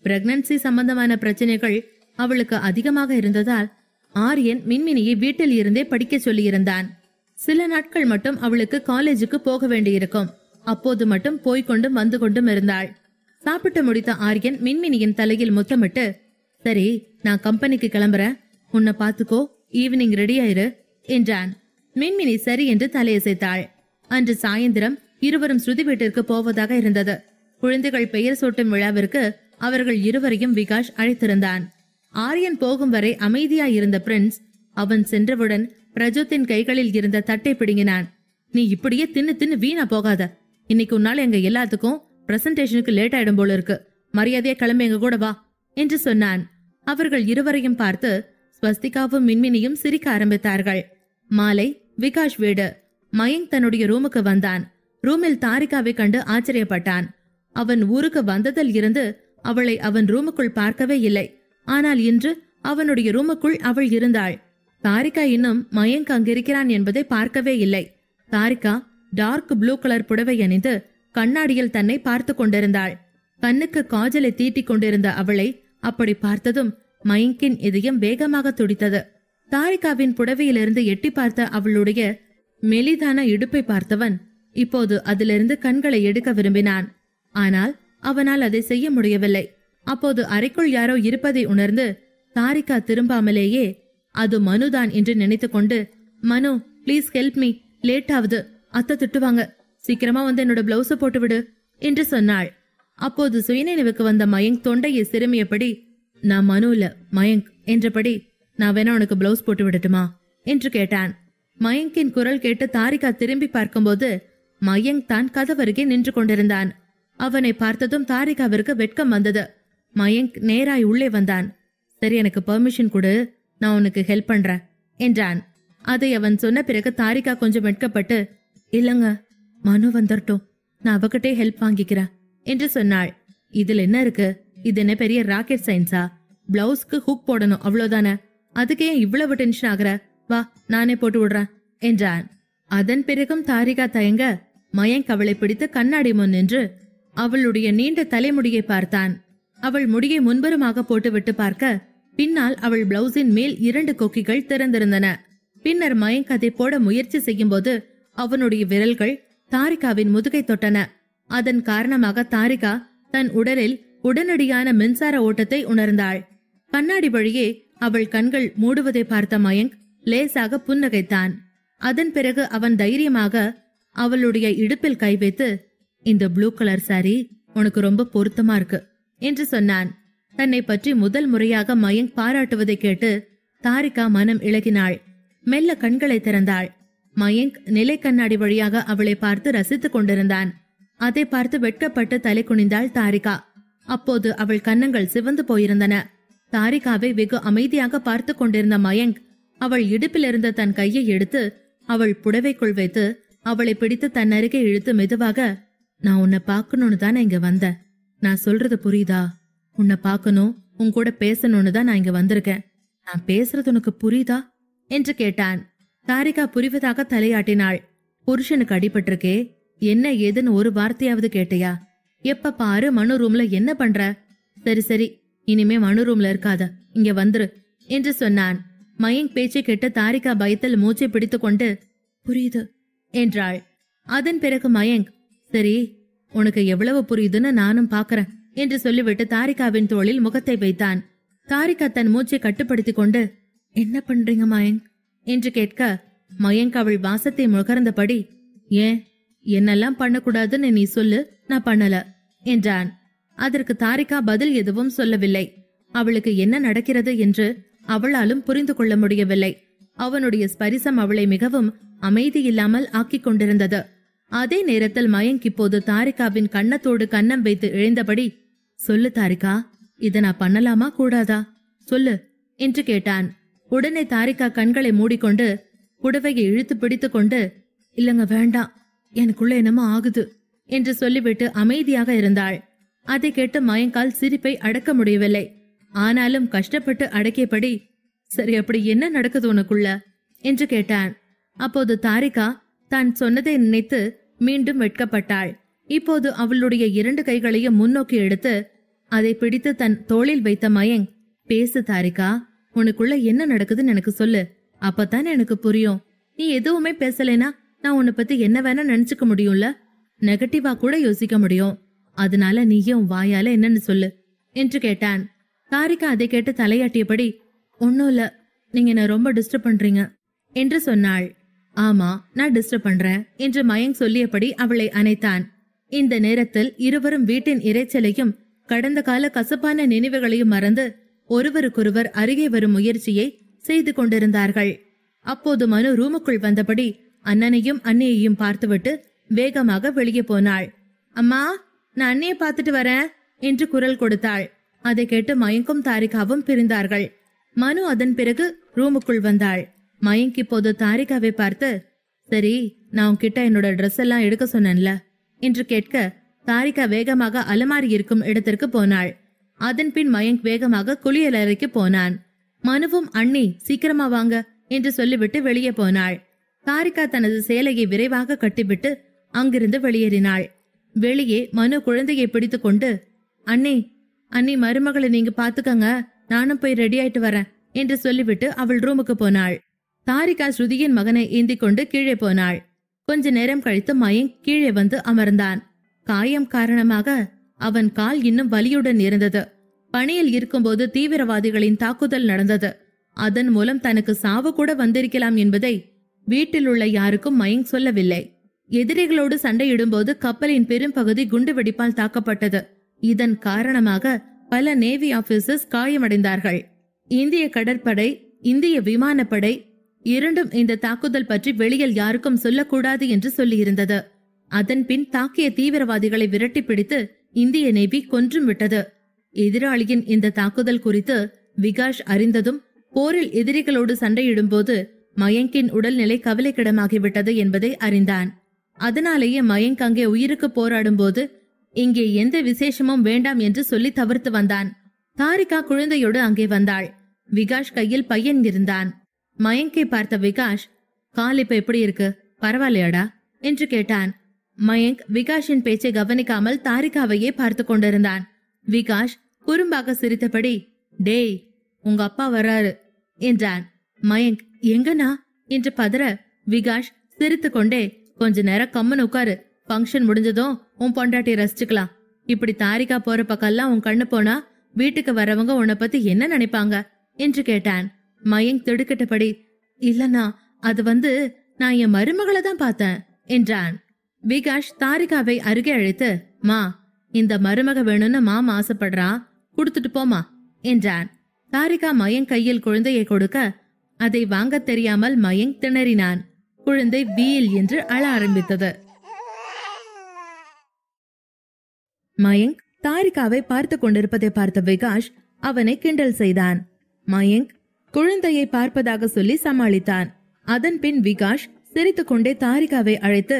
பிரெக்னன்சி சம்பந்தமான பிரச்சனைகள் அவளுக்கு அதிகமாக இருந்ததால் ஆரியன் மின்மினியை வீட்டில் இருந்தே படிக்க சொல்லியிருந்தான். சில நாட்கள் மட்டும் அவளுக்கு காலேஜுக்கு போக வேண்டியிருக்கும். அப்போது மட்டும் போய்கொண்டும் வந்து கொண்டும் இருந்தாள். சாப்பிட்டு முடித்த ஆரியன் மின்மினியின் தலையில் முத்தமிட்டு, சரி, நான் கம்பெனிக்கு கிளம்புறேன், உன்னை பாத்துக்கோ, ஈவினிங் ரெடி ஆயிரு என்றான். மின்மினி சரி என்று தலையசைத்தாள். அன்று சாயந்திரம் இருவரும் ஸ்ருதி வீட்டிற்கு போவதாக இருந்தது. குழந்தைகள் பெயர் சூட்டும் விழாவிற்கு அவர்கள் இருவரையும் விகாஷ் அழைத்திருந்தான். ஆரியன் போகும் வரை அமைதியாயிருந்த பிரின்ஸ் அவன் சென்றவுடன் பிரஜோத்தின் கைகளில் இருந்த தட்டை பிடுங்கினான். நீ இப்படியே தின்னு தின்னு வீணா போகாத. இன்னைக்கு உன்னால எங்க எல்லாத்துக்கும் பிரசன்டேஷனுக்கு லேட் ஆயிடும் போல இருக்கு. மரியாதையா கிளம்பி எங்க கூட வா என்று சொன்னான். அவர்கள் இருவரையும் பார்த்து ஸ்வஸ்திகாவும் மின்மினியும் சிரிக்க ஆரம்பித்தார்கள். மாலை விகாஷ் வீடு. மயங்க் தன்னுடைய ரூமுக்கு வந்தான். ரூமில் தாரிகாவை கண்டு ஆச்சரியப்பட்டான். அவன் ஊருக்கு வந்ததில் இருந்து அவளை அவன் ரூமுக்குள் பார்க்கவே இல்லை. ஆனால் இன்று அவனுடைய ரூமுக்குள் அவள் இருந்தாள். தாரிகா இன்னும் மயங்க் அங்கிருக்கிறான் என்பதை பார்க்கவே இல்லை. தாரிகா டார்க் ப்ளூ கலர் புடவை அணிந்து கண்ணாடியில் தன்னை பார்த்து கொண்டிருந்தாள். கண்ணுக்கு காஜலை தீட்டிக் கொண்டிருந்த அவளை அப்படி பார்த்ததும் மயங்கின் இதயம் வேகமாக துடித்தது. தாரிகாவின் புடவையிலிருந்து எட்டி பார்த்த அவளுடைய மெலிதான இடுப்பை பார்த்தவன் இப்போது அதிலிருந்து கண்களை எடுக்க விரும்பினான். ஆனால் அவனால் அதை செய்ய முடியவில்லை. அப்போது அறைக்குள் யாரோ இருப்பதை உணர்ந்து தாரிகா திரும்பாமலேயே அது மனுதான் என்று நினைத்து கொண்டு, மனு பிளீஸ் ஹெல்ப் மீ, லேட் ஆகுது, அத்தை திட்டுவாங்க, சீக்கிரமா வந்து என்னோட பிளவுஸ போட்டு விடு என்று சொன்னாள். அப்போது சுயநினைவுக்கு வந்த மயங்க் தொண்டையை சிறுமியபடி, நான் மனு இல்ல மயங்க் என்றபடி, நான் வேணா உனக்கு பிளவுஸ் போட்டு விடட்டுமா என்று கேட்டான். மயங்கின் குரல் கேட்டு தாரிகா திரும்பி பார்க்கும்போது மயங்க் தான் கதவருகே நின்று கொண்டிருந்தான். அவனை பார்த்ததும் தாரிகாவிற்கு வெட்கம் வந்தது. மயங்க் நேராய் உள்ளே வந்தான். சரி, எனக்கு பெர்மிஷன் கொடு, நான் உனக்கு ஹெல்ப் பண்றேன் என்றான். அதை அவன் சொன்ன பிறகு தாரிகா கொஞ்சம் வெட்கப்பட்டு, இல்லங்க மனு வந்துட்டோம், நான் அவகிட்டே ஹெல்ப் வாங்கிக்கிறேன் என்று சொன்னாள். இதுல என்ன இருக்கு? இது என்ன பெரிய ராக்கெட் சயின்ஸா? பிளவுஸ்க்கு ஹூக் போடணும் அவ்வளவுதானே, அதுக்கே இவ்வளவு டென்ஷன் ஆகுற? வா, நானே போட்டு விடுறேன் என்றான். அதன் பிறகும் தாரிகா தயங்க மயங்க் அவளை பிடித்து கண்ணாடி முன் நின்று அவளுடைய நீண்ட தலைமுடியை பார்த்தான். அவள் முடியை முன்புறமாக போட்டுவிட்டு பார்க்க பின்னால் அவள் பிளவுஸின் மேல் 2 கொக்கிகள் திறந்திருந்தன. பின்னர் மயங்க் அதை போட முயற்சி செய்யும் போது அவனுடைய விரல்கள் தாரிகாவின் முதுகை தொட்டன. அதன் காரணமாக தாரிகா தன் உடலில் உடனடியான மின்சார ஓட்டத்தை உணர்ந்தாள். கண்ணாடி வழியே அவள் கண்கள் மூடுவதை பார்த்த மயங்க் லேசாக புன்னகைத்தான். அதன் பிறகு அவன் தைரியமாக அவளுடைய இடுப்பில் கை வைத்து, இந்த ப்ளூ கலர் சாரி உனக்கு ரொம்ப பொருத்தமா இருக்கு என்று சொன்னான். தன்னை பற்றி முதல் முறையாக மயங்க் பாராட்டுவதை கேட்டு தாரிகா மனம் இளகினாள். மெல்ல கண்களை திறந்தாள். மயங்க் நிலை கண்ணாடி வழியாக அவளை பார்த்து ரசித்துக் கொண்டிருந்தான். அதை பார்த்து வெட்கப்பட்டு தலை குனிந்தாள் தாரிகா. அப்போது அவள் கன்னங்கள் சிவந்து போயிருந்தன. தாரிகாவை வெகு அமைதியாக பார்த்து கொண்டிருந்த மயங்க் அவள் இடுப்பில் இருந்த தன் கையை எடுத்து அவள் புடவைக்குள் வைத்து அவளை பிடித்து தன் அருகே இழுத்து மெதுவாக, நான் உன்னை பாக்கணும்னு தான் இங்க வந்தேன், நான் சொல்றது புரியுதா? உன்னை பாக்கணும், உன் கூட பேசணும்னு தான் நான் இங்க வந்திருக்கேன், நான் பேசுறது உனக்கு புரியுதா என்று கேட்டான். தாரிகா புரிவதாக தலையாட்டினாள். புருஷனுக்கு அடிபட்டிருக்கே, என்ன ஏதுன்னு ஒரு வார்த்தையாவது கேட்டியா? எப்ப பாரு மனு ரூம்ல என்ன பண்ற? சரி சரி, இனிமே மனு ரூம்ல இருக்காத, இங்க வந்துரு என்று சொன்னான். மயங்க் பேச்சை கேட்டு தாரிகா பயத்தில் மூச்சை பிடித்து கொண்டு, புரியுது என்றாள். அதன் பிறகு மயங்க், சரி உனக்கு எவ்வளவு புரியுதுன்னு நானும் பாக்குறேன் என்று சொல்லிவிட்டு தாரிகாவின் தோளில் முகத்தை வைத்தான். தாரிகா தன் மூச்சை கட்டுப்படுத்தி கொண்டு, என்ன பண்றீங்க மயங்க் என்று கேட்க மயங்க் அவள் வாசத்தை முகர்ந்தபடி, ஏன் என்னெல்லாம் பண்ணக்கூடாதுன்னு நீ சொல்லு, நான் பண்ணல என்றான். அதற்கு தாரிகா பதில் எதுவும் சொல்லவில்லை. அவளுக்கு என்ன நடக்கிறது என்று அவளாலும் புரிந்து கொள்ள முடியவில்லை. அவனுடைய ஸ்பரிசம் அவளை மிகவும் அமைதியில்லாமல் ஆக்கிக் கொண்டிருந்தது. அதே நேரத்தில் மயங்க் இப்போது தாரிகாவின் கன்னத்தோடு கன்னம் வைத்து இழைந்தபடி, சொல்லு தாரிகா, இத நான் பண்ணலாமா கூடாதா சொல்லு என்று கேட்டான். உடனே தாரிகா கண்களை மூடிக்கொண்டு புடவையை இழுத்து பிடித்து கொண்டு, இல்லங்க வேண்டாம், எனக்குள்ள என்னமோ ஆகுது என்று சொல்லிவிட்டு அமைதியாக இருந்தாள். அதை கேட்டு மயங்கால் சிரிப்பை அடக்க முடியவில்லை. ஆனாலும் கஷ்டப்பட்டு அடக்கியபடி, சரி அப்படி என்ன நடக்குது உனக்குள்ள என்று கேட்டான். அப்போது தாரிகா தான் சொன்னதை நினைத்து மீண்டும் வெட்கப்பட்டாள். இப்போது அவளுடைய 2 கைகளையும் முன்னோக்கி எடுத்து அதை பிடித்து தன் தோளில் வைத்த மயங்க், பேசு தாரிகா, உனக்குள்ள என்ன நடக்குதுன்னு எனக்கு சொல்லு, அப்பதான் எனக்கு புரியும். நீ எதுவுமே பேசலைனா நான் உன்னை பத்தி என்ன வேணா நினைச்சுக்க முடியும்ல, நெகட்டிவா கூட யோசிக்க முடியும். அதனால நீயும் வாயால என்னன்னு சொல்லு என்று கேட்டான். தாரிகா அதை கேட்டு தலையாட்டியபடி, ஒன்னும் இல்ல, நீங்க என்ன ரொம்ப டிஸ்டர்ப் பண்றீங்க என்று சொன்னாள். ஆமா, நான் டிஸ்டர்ப் பண்றேன் என்று மயங்க் சொல்லியபடி அவளை அணைத்தான். இந்த நேரத்தில் இருவரும் வீட்டின் இரைச்சலையும் கடந்த கால கசப்பான நினைவுகளையும் மறந்து ஒருவருக்கொருவர் அருகே வரும் முயற்சியை செய்து கொண்டிருந்தார்கள். அப்போது மனு ரூமுக்குள் வந்தபடி அண்ணனையும் அண்ணியையும் பார்த்துவிட்டு வேகமாக வெளியே போனாள். அம்மா, நான் அண்ணியை பார்த்துட்டு வரேன் என்று குரல் கொடுத்தாள். அதை கேட்டு மயங்கும் தாரிகாவும் பிரிந்தார்கள். மனு அதன் பிறகு ரூமுக்குள் வந்தாள். மயங்க் இப்போது தாரிகாவை பார்த்து, சரி, நான் உன்கிட்ட என்னோட ட்ரெஸ் எல்லாம் எடுக்க சொன்னேன்ல என்று கேட்க, தாரிகா வேகமாக அலமாரி இருக்கும் இடத்திற்கு போனாள். அதன் பின் மயங்க் வேகமாக குளியல் அறைக்கு போனான். மனுவும் அண்ணி சீக்கிரமா வாங்க என்று சொல்லிவிட்டு வெளியே போனாள். தாரிகா தனது சேலையை விரைவாக கட்டிவிட்டு அங்கிருந்து வெளியேறினாள். வெளியே மனு குழந்தையை பிடித்து கொண்டு, அண்ணி மருமகளை நீங்க பாத்துக்கங்க, நானும் போய் ரெடி ஆயிட்டு வரேன் என்று சொல்லிவிட்டு அவள் ரூமுக்கு போனாள். தாரிகா ஸ்ருதியின் மகனை ஏந்திக் கொண்டு கீழே போனாள். கொஞ்ச நேரம் கழித்து மயங்க் கீழே வந்து அமர்ந்தான். காயம் காரணமாக அவன் கால் இன்னும் வலியுடன் இருந்தது. பணியில் இருக்கும்போது தீவிரவாதிகளின் தாக்குதல் நடந்தது. அதன் மூலம் தனக்கு சாவு கூட வந்திருக்கலாம் என்பதை வீட்டில் உள்ள யாருக்கும் மயங்க் சொல்லவில்லை. எதிரிகளோடு சண்டையிடும்போது கப்பலின் பெரும்பகுதி குண்டுவெடிப்பால் தாக்கப்பட்டது. இதன் காரணமாக பல நேவி ஆபீசர்ஸ் காயமடைந்தார்கள். இந்திய கடற்படை, இந்திய விமானப்படை இரண்டும் இந்த தாக்குதல் பற்றி வெளியில் யாருக்கும் சொல்லக்கூடாது என்று சொல்லியிருந்தது. அதன் பின் தாக்கிய தீவிரவாதிகளை விரட்டி பிடித்து இந்திய நேவி கொன்றும் விட்டது. எதிராளியின் இந்த தாக்குதல் குறித்து விகாஷ் அறிந்ததும் போரில் எதிரிகளோடு சண்டையிடும்போது மயங்கின் உடல்நிலை கவலைக்கிடமாகிவிட்டது என்பதை அறிந்தான். அதனாலேயே மயங்க் அங்கே உயிருக்கு போராடும் போது இங்கே எந்த விசேஷமும் வேண்டாம் என்று சொல்லி தவிர்த்து வந்தான். தாரிகா குழந்தையோடு அங்கே வந்தாள். விகாஷ் கையில் பையன் இருந்தான். மயங்கை பார்த்த விகாஷ், கால் இப்ப எப்படி இருக்கு, பரவாயில்லையாடா என்று கேட்டான். மயங்க் விகாஷின் பேச்சை கவனிக்காமல் தாரிகாவையே பார்த்து கொண்டிருந்தான். விகாஷ் குறும்பாக சிரித்தபடி, டேய், உங்க அப்பா வர்றாரு என்றான். மயங்க், எங்கனா என்று பதற விகாஷ் சிரித்து கொண்டே, கொஞ்ச நேரம் கம்மன் உட்காரு, பங்கன் முடிஞ்சதும் உன் பொண்டாட்டி ரசிச்சுக்கலாம். இப்படி தாரிகா போற பக்கம்லாம் உன் கண்ணு போனா வீட்டுக்கு வரவங்க உன்னை பத்தி என்ன நினைப்பாங்க என்று கேட்டான். மயங்க் திடுக்கிட்டபடி, இல்லனா அது நான் என் மருமகளை தான் பார்த்தேன் என்றான். விகாஷ் தாரிகாவை அருகே அழைத்து, மா, இந்த மருமக வேணும்னு மாமா ஆசைப்படுறான், குடுத்துட்டு போமா என்றான். தாரிகா மயங்க் கையில் குழந்தையை கொடுக்க அதை வாங்க தெரியாமல் மயங்க் திணறினான். குழந்தை வீல் என்று அழ ஆரம்பித்தது. மயங்க் தாரிகாவை பார்த்து கொண்டிருப்பதை பார்த்த விகாஷ் அவனை கிண்டல் செய்தான். மயங்க் குழந்தையை பார்ப்பதாக சொல்லி சமாளித்தான். அதன் பின் விகாஷ் சிரித்துக் கொண்டே தாரிகாவை அழைத்து,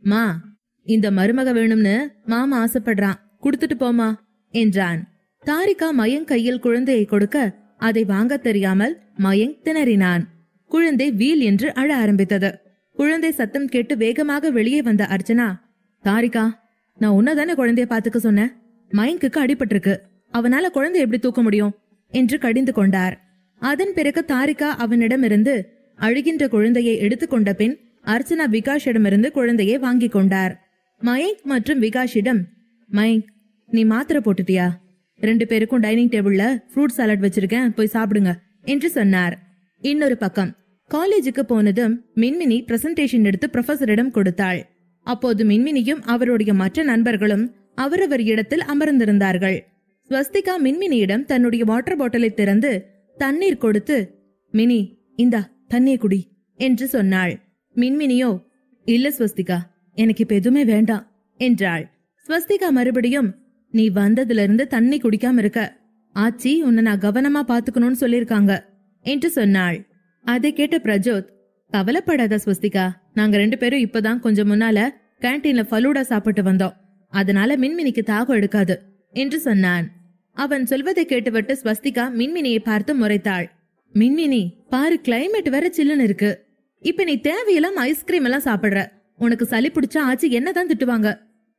மா, இந்த மருமக வேணும்னு மாமா ஆசைப்படுறான், குடுத்துட்டு போமா என்றான். தாரிகா மயங்க் கையில் குழந்தையை கொடுக்க அதை வாங்க தெரியாமல் மயங்க் திணறினான். குழந்தை வீல் என்று அழ ஆரம்பித்தது. குழந்தை சத்தம் கேட்டு வேகமாக வெளியே வந்த அர்ச்சனா, தாரிகா, நான் உன்னதானே குழந்தைய பாத்துக்க சொன்னேன், மயங்குக்கு அடிபட்டிருக்கு, அவனால குழந்தை எப்படி தூக்க முடியும் என்று கடிந்து கொண்டார். அதன் பிறகு தாரிகா அவனிடமிருந்து அழுகின்ற குழந்தையை எடுத்துக்கொண்ட பின் அர்ச்சனா விகாஷிடமிருந்து குழந்தையை வாங்கி கொண்டார். மயங்க் மற்றும் விகாஷிடம், மயங்க், நீ மாத்திரை போட்டுட்டியா? 2 பேருக்கும் டைனிங் டேபிள்ல ஃப்ரூட் சாலட் வச்சிருக்கேன், போய் சாப்பிடுங்க என்று சொன்னார். இன்னொரு பக்கம் காலேஜுக்கு போனதும் மின்மினி பிரசன்டேஷன் எடுத்து ப்ரொஃபசரிடம் கொடுத்தாள். அப்போது மின்மினியும் அவருடைய மற்ற நண்பர்களும் அவரவர் இடத்தில் அமர்ந்திருந்தார்கள். ஸ்வஸ்திகா மின்மினியிடம் தன்னுடைய வாட்டர் பாட்டிலை திறந்து தண்ணீர் கொடுத்து, மினி, இந்தா தண்ணீர் குடி என்று சொன்னாள். மின்மினியோ, இல்ல ஸ்வஸ்திகா, எனக்கு இப்ப எதுவுமே வேண்டாம் என்றாள். ஸ்வஸ்திகா மறுபடியும், நீ வந்ததுல இருந்து தண்ணி குடிக்காம இருக்க, ஆச்சி உன்னை நான் கவனமா பாத்துக்கணும்னு சொல்லிருக்காங்க என்று சொன்னாள். அதை கேட்ட பிரஜோத், கவலைப்படாத ஸ்வஸ்திகா, நாங்க 2 பேரும் இப்பதான் கொஞ்சம் முன்னால கேன்டீன்ல ஃபலூடா சாப்பிட்டு வந்தோம், அதனால மின்மினிக்கு தாகம் எடுக்காது என்று சொன்னான். அவன் சொல்வதை கேட்டுவிட்டு ஸ்வஸ்திகா மின்மினியை பார்த்து முறைத்தாள். மின்மினி, பாரு, கிளைமேட் வேற சில்லுன்னு இருக்கு, இப்ப நீ தேவையெல்லாம் ஐஸ்கிரீம் எல்லாம் சாப்பிடுற, உனக்கு சளி பிடிச்சா ஆச்சி என்னதான் திட்டுவாங்க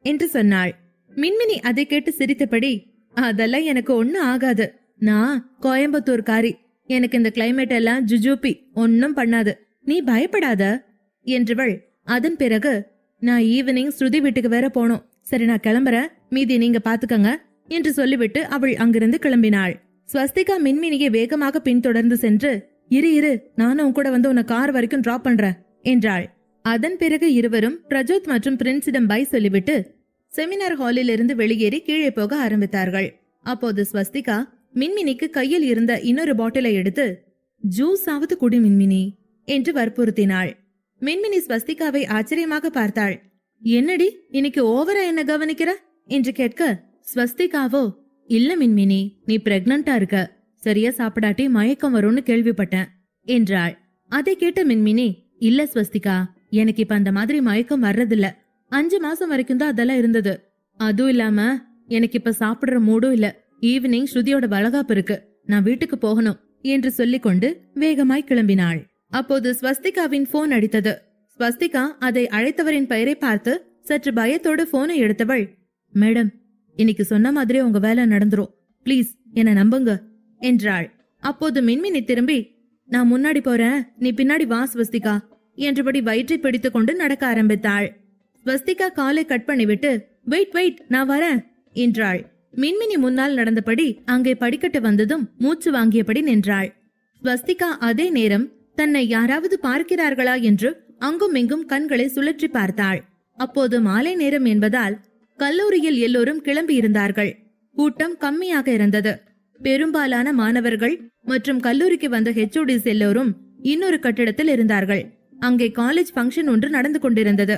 என்று சொன்னாள். மின்மினி அதை கேட்டு சிரித்தபடி, அதெல்லாம் எனக்கு ஒண்ணும் ஆகாது, நான் கோயம்புத்தூர்காரி, எனக்கு இந்த கிளைமேட் எல்லாம் ஜுஜூபி ஒன்னும் பண்ணாது, நீ பயப்படாத என்றவள். அதன் பிறகு, நான் ஈவினிங் ஸ்ருதி வீட்டுக்கு வேற போனோம், சரி நான் கிளம்புறேன், மீதி நீங்க பாத்துக்கங்க என்று சொல்லிவிட்டு அவள் அங்கிருந்து கிளம்பினாள். ஸ்வஸ்திகா மின்மினியை வேகமாக பின்தொடர்ந்து சென்று, இரு நானும் கூட உன்னை கார் வரைக்கும் டிராப் பண்றேன் என்றாள். அதன் பிறகு இருவரும் பிரஜோத் மற்றும் பிரின்ஸிடம் பை சொல்லிவிட்டு செமினார் ஹாலில் இருந்து வெளியேறி கீழே போக ஆரம்பித்தார்கள். அப்போது ஸ்வஸ்திகா மின்மினிக்கு கையில் இருந்த இன்னொரு பாட்டிலை எடுத்து, ஜூஸ் ஆவது குடி மின்மினி என்று வற்புறுத்தினாள். மின்மினி ஸ்வஸ்திகாவை ஆச்சரியமாக பார்த்தாள். என்னடி இன்னைக்கு ஓவரா என்ன கவனிக்கிற என்று கேட்க, ஸ்வஸ்திகாவோ, இல்ல மின்மினி, நீ பிரெக்னண்டா இருக்க, சரியா சாப்பிடாட்டி மயக்கம் வரும்னு கேள்விப்பட்டேன் என்றாள். அதை கேட்ட மின்மினி, இல்ல ஸ்வஸ்திகா, எனக்கு இப்ப அந்த மாதிரி மயக்கம் வர்றதில்ல. 5 மாசம் வரைக்கும் தான் அதெல்லாம் இருந்தது. அதுவும் இல்லாம எனக்கு இப்ப சாப்பிடுற மூடும் இல்ல. ஈவினிங் ஸ்ருதியோட வளகாப்பு இருக்கு, நான் வீட்டுக்கு போகணும் என்று சொல்லிக்கொண்டு வேகமாய் கிளம்பினாள். அப்போது ஸ்வஸ்திகாவின் போன் அடித்தது. ஸ்வஸ்திகா அதை அழைத்தவரின் பெயரை பார்த்து சற்று பயத்தோடு போனை எடுத்தவள், மேடம், இன்னைக்கு சொன்ன மாதிரி உங்க வேலை நடந்துரும், பிளீஸ் என்ன நம்புங்க என்றாள். அப்போது மின்மினி திரும்பி, நான் முன்னாடி போறேன், நீ பின்னாடி வா ஸ்வஸ்திகா என்றபடி வயிற்றை பிடித்துக் கொண்டு நடக்க ஆரம்பித்தாள். ஸ்வஸ்திகா காலை கட் பண்ணிவிட்டு, வெயிட் வெயிட், நான் வரேன் என்றாள். மின்மினி முன்னால் நடந்தபடி அங்கே படிக்கட்டு வந்ததும் மூச்சு வாங்கியபடி நின்றாள். ஸ்வஸ்திகா அதே நேரம் தன்னை யாராவது பார்க்கிறார்களா என்று அங்கும் இங்கும் கண்களை சுழற்றி பார்த்தாள். அப்போது மாலை நேரம் என்பதால் கல்லூரியில் எல்லோரும் கிளம்பி இருந்தார்கள். கூட்டம் கம்மியாக இருந்தது. பெரும்பாலான மாணவர்கள் மற்றும் கல்லூரிக்கு வந்த HODs எல்லோரும் இன்னொரு கட்டிடத்தில் இருந்தார்கள். அங்கே காலேஜ் ஃபங்க்ஷன் ஒன்று நடந்து கொண்டிருந்தது.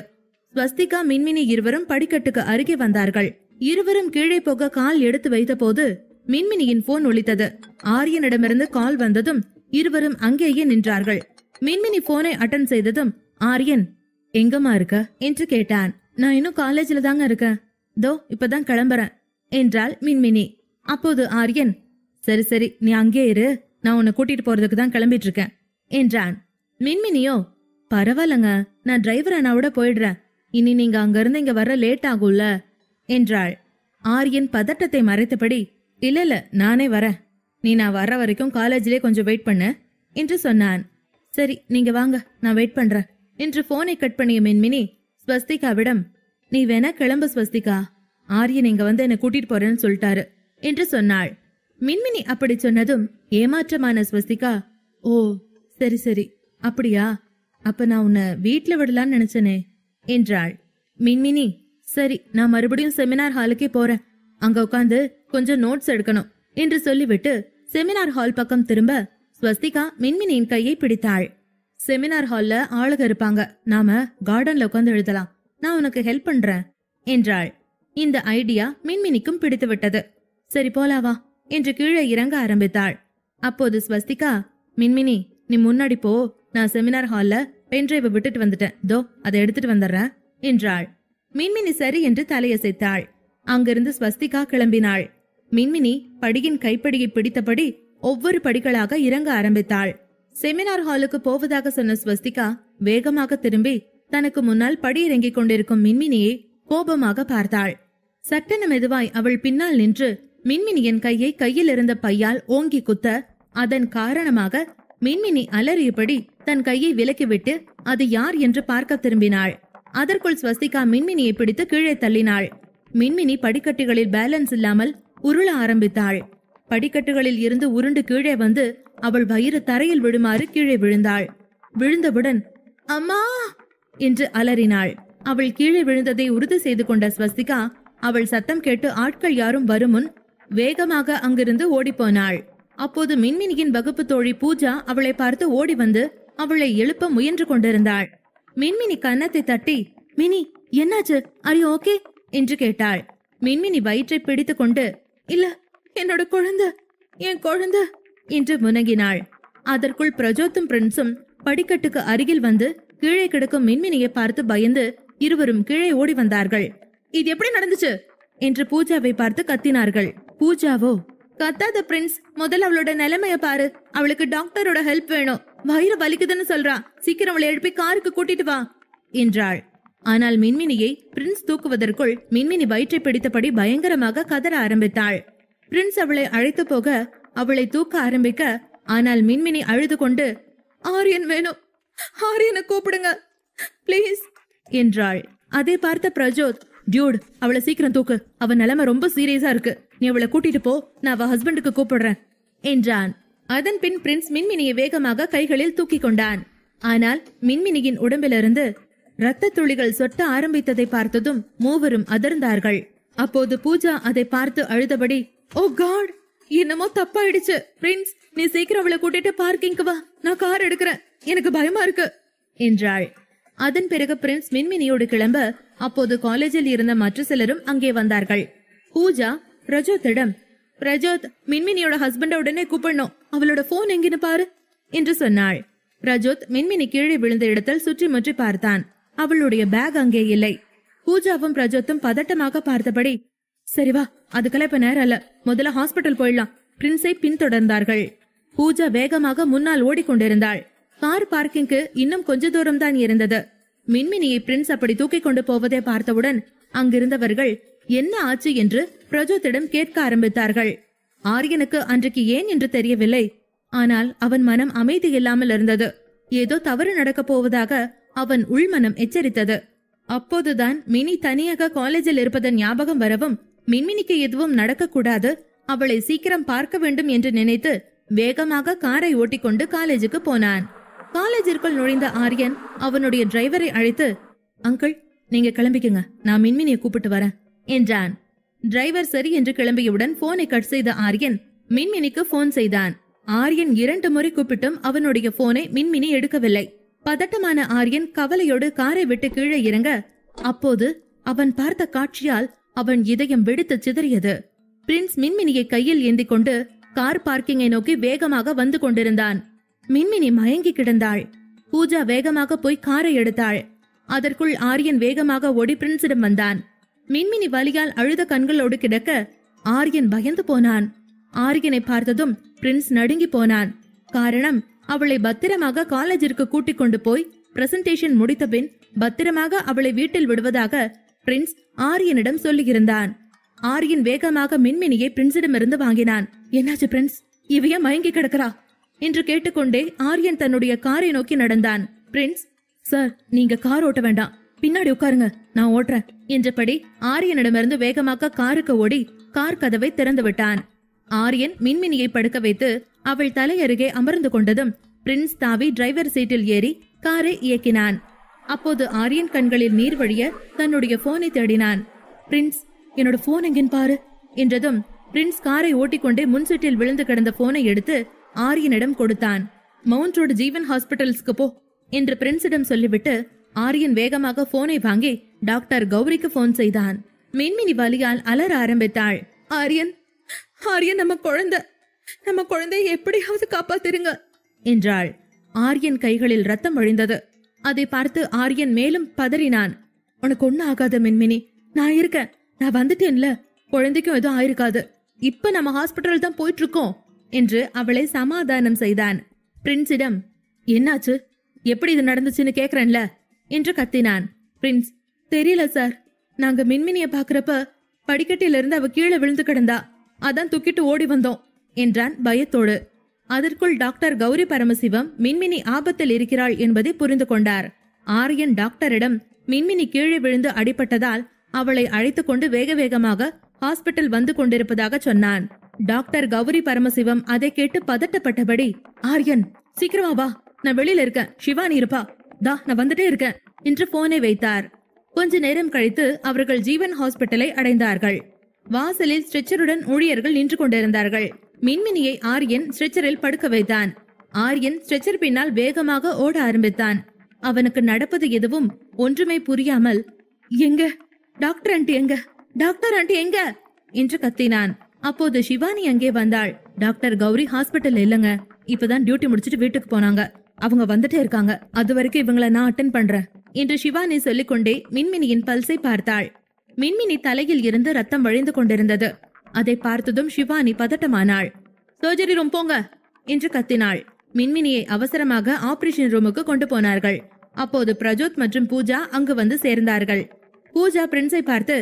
ஸ்வஸ்திகா மின்மினி இருவரும் படிக்கட்டுக்கு அருகே வந்தார்கள். இருவரும் கீழே போக கால் எடுத்து வைத்த போது மின்மினியின் போன் ஒலித்தது. ஆரியனிடமிருந்து கால் வந்ததும் இருவரும் அங்கேயே நின்றார்கள். மின்மினி போனை அட்டன் செய்ததும் ஆரியன், எங்கம்மா இருக்க என்று கேட்டான். நான் இன்னும் காலேஜ்ல தாங்க இருக்கேன், தோ இப்பதான் கிளம்புறேன் என்றாள் மின்மினி. அப்போது ஆரியன், சரி சரி, நீ அங்கே இரு, நான் உன்னை கூட்டிட்டு போறதுக்கு தான் கிளம்பிட்டு இருக்கேன் என்றான். மின்மினியோ, பரவாயில்லங்க, நான் டிரைவர் அண்ணாவோட போயிடுறேன், இனி நீங்க அங்க இருந்து இங்க வர லேட் ஆகும்ல என்றாள். ஆரியன் பதட்டத்தை மறைத்தபடி, இல்ல இல்ல, நானே வரேன், நீ நான் வர்ற வரைக்கும் காலேஜிலே கொஞ்சம் வெயிட் பண்ண என்று சொன்னான். சரி, நீங்க வாங்க, நான் வெயிட் பண்றேன் என்று போனை கட் பண்ணிய மின்மினி ஸ்வஸ்திகாவிடம், நீ வேணா கிளம்பு ஸ்வஸ்திகா, ஆரியன் இங்க வந்து என்ன கூட்டிட்டு போறேன்னு சொல்லிட்டாரு என்று சொன்னாள். மின்மினி அப்படி சொன்னதும் ஏமாற்றமான ஸ்வஸ்திகா, ஓ சரி சரி, அப்படியா, அப்ப நான் உன்னை வீட்ல விடலான்னு நினைச்சனே என்றாள். மின்மினி, சரி, நான் மறுபடியும் செமினார் ஹாலுக்கே போறேன், அங்க உட்காந்து கொஞ்சம் நோட்ஸ் எடுக்கணும் என்று சொல்லிவிட்டு செமினார் ஹால் பக்கம் திரும்ப ஸ்வஸ்திகா மின்மினியின் கையை பிடித்தாள். செமினார் ஹால்ல ஆளுக இருப்பாங்க, நாம கார்டன்ல உட்காந்து எழுதலாம், நான் உனக்கு ஹெல்ப் பண்றேன் என்றாள். இந்த ஐடியா மின்மினிக்கும் பிடித்து விட்டது. சரி போலாவா என்று கீழே இறங்க ஆரம்பித்தாள். அப்போது ஸ்வஸ்திகா, மின்மினி நீ முன்னாடி போ, நான் செமினார் ஹால்ல பென்டிரைவை விட்டுட்டு வந்துட்டேன், தோ அதை எடுத்துட்டு வந்துடுறேன் என்றாள். மின்மினி சரி என்று தலையசைத்தாள். அங்கிருந்து ஸ்வஸ்திகா கிளம்பினாள். மின்மினி படியின் கைப்படியை பிடித்தபடி ஒவ்வொரு படிகளாக இறங்க ஆரம்பித்தாள். செமினார் ஹாலுக்கு போவதாக சொன்ன ஸ்வஸ்திகா வேகமாக திரும்பி தனக்கு முன்னால் படியிறங்கிக் கொண்டிருக்கும் மின்மினியை கோபமாக பார்த்தாள். சட்டென மெதுவாய் அவள் பின்னால் நின்று மின்மினியின் கையை கையில் இருந்த பையால் ஓங்கி குத்த, அதன் காரணமாக மின்மினி அலறியபடி தன் கையை விலக்கிவிட்டு அது யார் என்று பார்க்க திரும்பினாள். அதற்குள் ஸ்வஸ்திகா மின்மினியை பிடித்து கீழே தள்ளினாள். மின்மினி படிக்கட்டுகளில் பேலன்ஸ் இல்லாமல் உருள ஆரம்பித்தாள். படிக்கட்டுகளில் இருந்து உருண்டு கீழே வந்து அவள் வயிறு தரையில் விழுமாறு கீழே விழுந்தாள். விழுந்தவுடன் அம்மா என்று அலறினாள். அவள் கீழே விழுந்ததை உறுதி செய்து கொண்ட ஸ்வஸ்திகா அவள் சத்தம் கேட்டு ஆட்கள் யாரும் வரும் முன் வேகமாக அங்கிருந்து ஓடிப்போனாள். அப்போது மின்மினியின் வகுப்பு தோழி பூஜா அவளை பார்த்து ஓடி வந்து அவளை எழுப்ப முயன்று கொண்டிருந்தாள். மின்மினி கன்னத்தை தட்டி, மினி என்னாச்சு, ஆர் யூ ஓகே என்று கேட்டாள். மின்மினி வயிற்றை பிடித்து கொண்டு, இல்ல, என்னோட குழந்தை, என் குழந்தை என்று முனகினாள். அதற்குள் பிரஜோத்தும் பிரின்ஸும் படிக்கட்டுக்கு அருகில் வந்து கீழே கிடக்கும் மின்மினியை பார்த்து பயந்து இருவரும் கீழே ஓடி வந்தார்கள். இது எப்படி நடந்துச்சு என்று பூஜாவை பார்த்து கத்தினார்கள். பூஜாவோ, கத்தாத பிரின்ஸ், முதல்ல அவளோட நிலைமைய பாரு, அவளுக்கு டாக்டரோட ஹெல்ப் வேணும், வயிறு வலிக்குதுன்னு சொல்றா, சீக்கிரம் அவளை எழுப்பி காருக்கு கூட்டிட்டு வா என்றாள். ஆனால் மின்மினியை பிரின்ஸ் தூக்குவதற்குள் மின்மினி வயிற்றை பிடித்தபடி பயங்கரமாக கதற ஆரம்பித்தாள். பிரின்ஸ் அவளை அழைத்து போக அவளை தூக்க ஆரம்பிக்க, ஆனால் மின்மினி அழுது கொண்டு, ஆரியன் வேணும், ஆரியனை கூப்பிடுங்க பிளீஸ் என்றாள். அதை பார்த்த பிரஜோத், டியூட், அவளை சீக்கிரம் தூக்கு, அவ நிலைமை ரொம்ப சீரியஸா இருக்கு, நீ அவளை கூட்டிட்டு போ, நான் அவ ஹஸ்பண்டுக்கு கூப்பிடுறேன் என்றான். அதன் பின் பிரின்ஸ் மின்மினியை வேகமாக கைகளில் தூக்கி கொண்டான். ஆனால் மின்மினியின் உடம்பிலிருந்து இரத்த துளிகள் சொட்ட ஆரம்பித்ததை பார்த்ததும் மூவரும் அதிர்ந்தார்கள். அப்போது பூஜா அதை பார்த்து அழுதபடி, ஓ காட், என்னமோ தப்பாயிடுச்சு, பிரின்ஸ் நீ சீக்கிரம் அவளை கூட்டிட்டு பார்க்கிங்க்கு வா, நான் கார் எடுக்கிறேன், எனக்கு பயமா இருக்கு என்றாள். அதன் பிறகு பிரின்ஸ் மின்மினியோடு கிளம்ப அப்போது காலேஜில் இருந்த மற்ற சிலரும் அங்கே வந்தார்கள். பூஜா பிரஜோத்திடம், பிரஜோத், மின்மினியோட ஹஸ்பண்ட உடனே கூப்பிடணும், அவளோட போன் எங்கன்னு பாரு என்று சொன்னாள். பிரஜோத் மின்மினி கீழே விழுந்த இடத்தில் சுற்றி முற்றி பார்த்தான். அவளுடைய பேக் அங்கே இல்லை. பூஜாவும் பிரஜோத்தும் பதட்டமாக பார்த்தபடி, சரி வா, அதுக்கெல்லாம் இப்ப நேரம் இல்ல, முதல்ல ஹாஸ்பிட்டல் போயிடலாம், பிரின்ஸை பின்தொடர்ந்தார்கள். பூஜா வேகமாக முன்னால் ஓடிக்கொண்டிருந்தாள். கார் பார்க்கிங்க்கு இன்னும் கொஞ்ச தூரம் தான் இருந்தது. மின்மினியை பிரின்ஸ் அப்படி தூக்கிக் கொண்டு போவதை பார்த்தவுடன் அங்கிருந்தவர்கள் என்ன ஆச்சு என்று பிரஜோத்திடம் கேட்க ஆரம்பித்தார்கள். ஆரியனுக்கு அன்றைக்கு ஏன் என்று தெரியவில்லை. ஆனால் அவன் மனம் அமைதி இல்லாமல் இருந்தது. ஏதோ தவறு நடக்கப் போவதாக அவன் உள்மனம் எச்சரித்தது. அப்போதுதான் மினி தனியாக காலேஜில் இருப்பதன் ஞாபகம் வரவும், மின்மினிக்கு எதுவும் நடக்கக்கூடாது, அவளை சீக்கிரம் பார்க்க வேண்டும் என்று நினைத்து வேகமாக காரை ஓட்டிக்கொண்டு காலேஜுக்கு போனான். காலேஜிற்குள் நுழைந்த ஆரியன் அவனுடைய டிரைவரை அழைத்து, அங்கிள், நீங்க கிளம்பிக்குங்க, நான் மின்மினியை கூப்பிட்டு வரேன் என்றான். டிரைவர் சரி என்று கிளம்பியவுடன் போனை கட் செய்த ஆரியன் மின்மினிக்கு போன் செய்தான். ஆரியன் 2 முறை கூப்பிட்டும் அவனுடைய போனை மின்மினி எடுக்கவில்லை. பதட்டமான ஆரியன் கவலையோடு காரை விட்டு கீழே இறங்க, அப்போது அவன் பார்த்த காட்சியால் அவன் இதயம் வெடித்து சிதறியது. பிரின்ஸ் மின்மினியை கையில் ஏந்தி கொண்டு கார் பார்க்கிங்கை நோக்கி வேகமாக வந்து கொண்டிருந்தான். மின்மினி மயங்கி கிடந்தாள். பூஜா வேகமாக போய் காரை எடுத்தாள். அதற்குள் ஆரியன் வேகமாக ஓடி பிரின்ஸிடம் வந்தான். மின்மினி வலியால் அழுத கண்களோடு கிடக்க ஆரியன் பயந்து போனான். ஆரியனை பார்த்ததும் பிரின்ஸ் நடுங்கி போனான். காரணம், அவளை பத்திரமாக காலேஜிற்கு கூட்டிக் கொண்டு போய் பிரசன்டேஷன் முடித்த பின் பத்திரமாக அவளை வீட்டில் விடுவதாக பிரின்ஸ் ஆரியனிடம் சொல்லியிருந்தான். ஆரியன் வேகமாக மின்மினியை பிரின்ஸிடமிருந்து வாங்கினான். என்னாச்சு பிரின்ஸ், இவைய மயங்கி கிடக்கிறா என்று கேட்டுக்கொண்டே ஆரியன் தன்னுடைய காரை நோக்கி நடந்தான். பிரின்ஸ், சார், நீங்க கார் ஓட்ட வேண்டாம், பின்னாடி உட்காருங்க, நான் ஓட்டுறேன் என்றபடி ஆரியனிடமிருந்து வேகமாக காருக்கு ஓடி கார் கதவை திறந்து விட்டான். ஆரியன் மின்மினியை படுக்க வைத்து அவள் தலை அருகே அமர்ந்து கொண்டதும் பிரின்ஸ் தாவி டிரைவர் சீட்டில் ஏறி காரை இயக்கினான். அப்போது ஆரியன் கண்களில் நீர் வழிய தன்னுடைய போனை தேடினான். பிரின்ஸ், என்னோட போன் எங்கன்னு பாரு என்றதும் பிரின்ஸ் காரை ஓட்டிக்கொண்டே முன்சீட்டில் விழுந்து கிடந்த போனை எடுத்து ஆரியனிடம் கொடுத்தான். மவுண்ட் ரோடு ஜீவன் ஹாஸ்பிட்டல்ஸ்க்கு போ என்று பிரின்ஸிடம் சொல்லிவிட்டு ஆரியன் வேகமாக போனை வாங்கி டாக்டர் கௌரிக்கு போன் செய்தான். மின்மினி வலியால் அலற ஆரம்பித்தாள். ஆரியன், ஆரியன், நம்ம குழந்தையை எப்படியாவது காப்பாத்திருங்க என்றாள். ஆரியன் கைகளில் ரத்தம் வழிந்தது. அதை பார்த்து ஆரியன் மேலும் பதறினான். உனக்கு ஒன்னும் ஆகாத மின்மினி, நான் இருக்கேன், நான் வந்துட்டேன்ல, குழந்தைக்கும் எதுவும் ஆயிருக்காது, இப்ப நம்ம ஹாஸ்பிட்டல் தான் போயிட்டு இருக்கோம் என்று அவளை சமாதானம் செய்தான். பிரின்ஸிடம், என்னாச்சு, எப்படி இது நடந்துச்சுன்னு கேக்குறேன்ல என்று கத்தினான். பிரின்ஸ், தெரியல சார், நாங்க மின்மினிய பாக்குறப்ப படிக்கட்டிலிருந்து அவ கீழே விழுந்து கிடந்தா, அதான் தூக்கிட்டு ஓடி வந்தோம் என்றான் பயத்தோடு. அதற்குள் டாக்டர் கௌரி பரமசிவம் மின்மினி ஆபத்தில் இருக்கிறாள் என்பதை புரிந்து கொண்டார். ஆரியன் டாக்டரிடம் மின்மினி கீழே விழுந்து அடிபட்டதால் அவளை அழைத்துக் கொண்டு வேக வேகமாக ஹாஸ்பிட்டல் வந்து கொண்டிருப்பதாக சொன்னான். டாக்டர் கௌரி பரமசிவம் அதை கேட்டு பதட்டப்பட்டபடி, ஆரியன், சீக்கிரமா வா, நான் வெளியில இருக்கேன், சிவானி இருப்பா, தா நான் வந்துட்டே இருக்கேன் என்று போனை வைத்தார். கொஞ்ச நேரம் கழித்து அவர்கள் ஜீவன் ஹாஸ்பிட்டலை அடைந்தார்கள். வாசலில் ஸ்ட்ரெச்சருடன் ஊழியர்கள் நின்று கொண்டிருந்தார்கள். மின்மினியை ஆரியன் ஸ்ட்ரெச்சரில் படுக்க வைத்தான். ஆரியன் ஸ்ட்ரெச்சர் பின்னால் வேகமாக ஓட ஆரம்பித்தான். அவனுக்கு நடப்பது எதுவும் ஒன்றுமே புரியாமல், எங்க டாக்டர் ஆண்டி, எங்க டாக்டர் ஆண்டி, எங்க என்று கத்தினான். அப்போது சிவானி அங்கே வந்தாள். டாக்டர் கௌரி ஹாஸ்பிட்டல் இல்லங்க, இப்பதான் டியூட்டி முடிச்சிட்டு வீட்டுக்கு போனாங்க, அவங்க வந்துட்டே இருக்காங்க, அது வரைக்கும் இவங்களை நான் அட்டென்ட் பண்றேன் என்று சிவானி சொல்லிக்கொண்டே மின்மினியின் பல்ஸை பார்த்தாள். மின்மினி தலையில் இருந்து ரத்தம் வழிந்து கொண்டிருந்தது. அதை பார்த்ததும் சிவானி பதட்டமானாள். சர்ஜரி ரூம் போங்க என்று கத்தினாள். மின்மினியை அவசரமாக ஆபரேஷன் ரூமுக்கு கொண்டு போனார்கள். அப்போது பிரஜோத் மற்றும் பூஜா அங்கு வந்து சேர்ந்தார்கள். பூஜா பிரின்ஸை பார்த்து,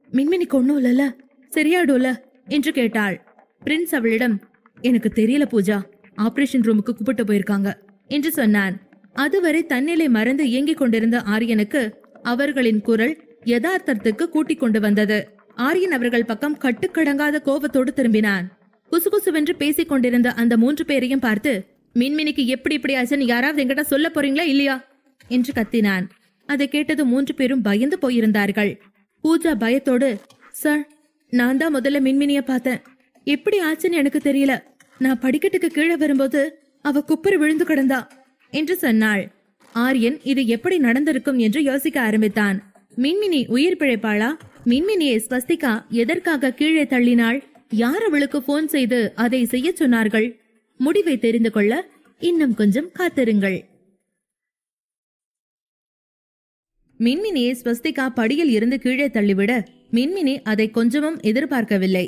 மின்மினிக்கு ஒண்ணும் இல்லல, சரியாடும்ல என்று கேட்டாள். பிரின்ஸ் அவளிடம், எனக்கு தெரியல பூஜா, ஆபரேஷன் ரூமுக்கு கூப்பிட்டு போயிருக்காங்க என்று சொன்னான். அதுவரை தன்னிலை மறந்து இயங்கிக் கொண்டிருந்த ஆரியனுக்கு அவர்களின் குரல் யதார்த்தத்துக்கு கூட்டிக் கொண்டு வந்தது. ஆரியன் அவர்கள் பக்கம் கட்டுக்கடங்காத கோபத்தோடு திரும்பினான். குசுகுசுவென்று பேசிக் கொண்டிருந்த அந்த 3 பேரையும் பார்த்து, மின்மினிக்கு எப்படி இப்படி ஆச்சுன்னு யாராவது எங்கிட்ட சொல்ல போறீங்களா இல்லையா என்று கத்தினான். அதை கேட்டது 3 பேரும் பயந்து போயிருந்தார்கள். பூஜா பயத்தோடு, சார், நான் தான் முதல்ல மின்மினிய பார்த்தேன், எப்படி ஆச்சுன்னு எனக்கு தெரியல, நான் படிக்கட்டுக்கு கீழே வரும்போது அவ குப்புற விழுந்து கிடந்தா என்று சொன்னாள். ஆரியன் இது எப்படி நடந்திருக்கும் என்று யோசிக்க ஆரம்பித்தான். மின்மினி உயிர் பிழைப்பாளா? மின்மினியை ஸ்வஸ்திகா எதற்காக கீழே தள்ளினாள்? யார் அவளுக்கு போன் செய்து அதை செய்ய சொன்னார்கள்? முடிவை தெரிந்து கொள்ள இன்னும் கொஞ்சம் காத்திருங்கள். மின்மினியை ஸ்வஸ்திகா படியில் இருந்து கீழே தள்ளிவிட மின்மினி அதை கொஞ்சமும் எதிர்பார்க்கவில்லை.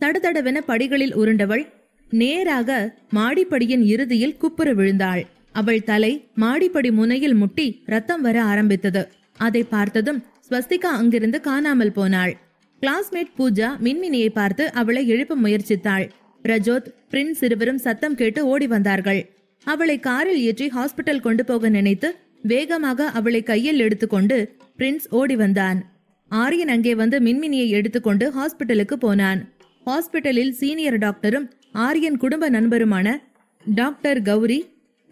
தடதடவென படிகளில் உருண்டவள் நேராக மாடிப்படியின் இறுதியில் குப்புற விழுந்தாள். அவள் தலை மாடிப்படி முனையில் முட்டி ரத்தம் வர ஆரம்பித்தது. அதை பார்த்ததும் ஸ்வஸ்திகா அங்கிருந்து காணாமல் போனாள். கிளாஸ்மேட் பூஜா மின்மினியை பார்த்து அவளை எழுப்ப முயற்சித்தாள். ரஜோத், பிரின்ஸ் இருவரும் சத்தம் கேட்டு ஓடி வந்தார்கள். அவளை காரில் ஏற்றி ஹாஸ்பிட்டல் கொண்டு போக நினைத்து வேகமாக அவளை கையில் எடுத்துக்கொண்டு பிரின்ஸ் ஓடி வந்தான். ஆரியன் அங்கே வந்து மின்மினியை எடுத்துக்கொண்டு ஹாஸ்பிட்டலுக்கு போனான். ஹாஸ்பிட்டலில் சீனியர் டாக்டரும் ஆரியன் குடும்ப நண்பருமான டாக்டர் கௌரி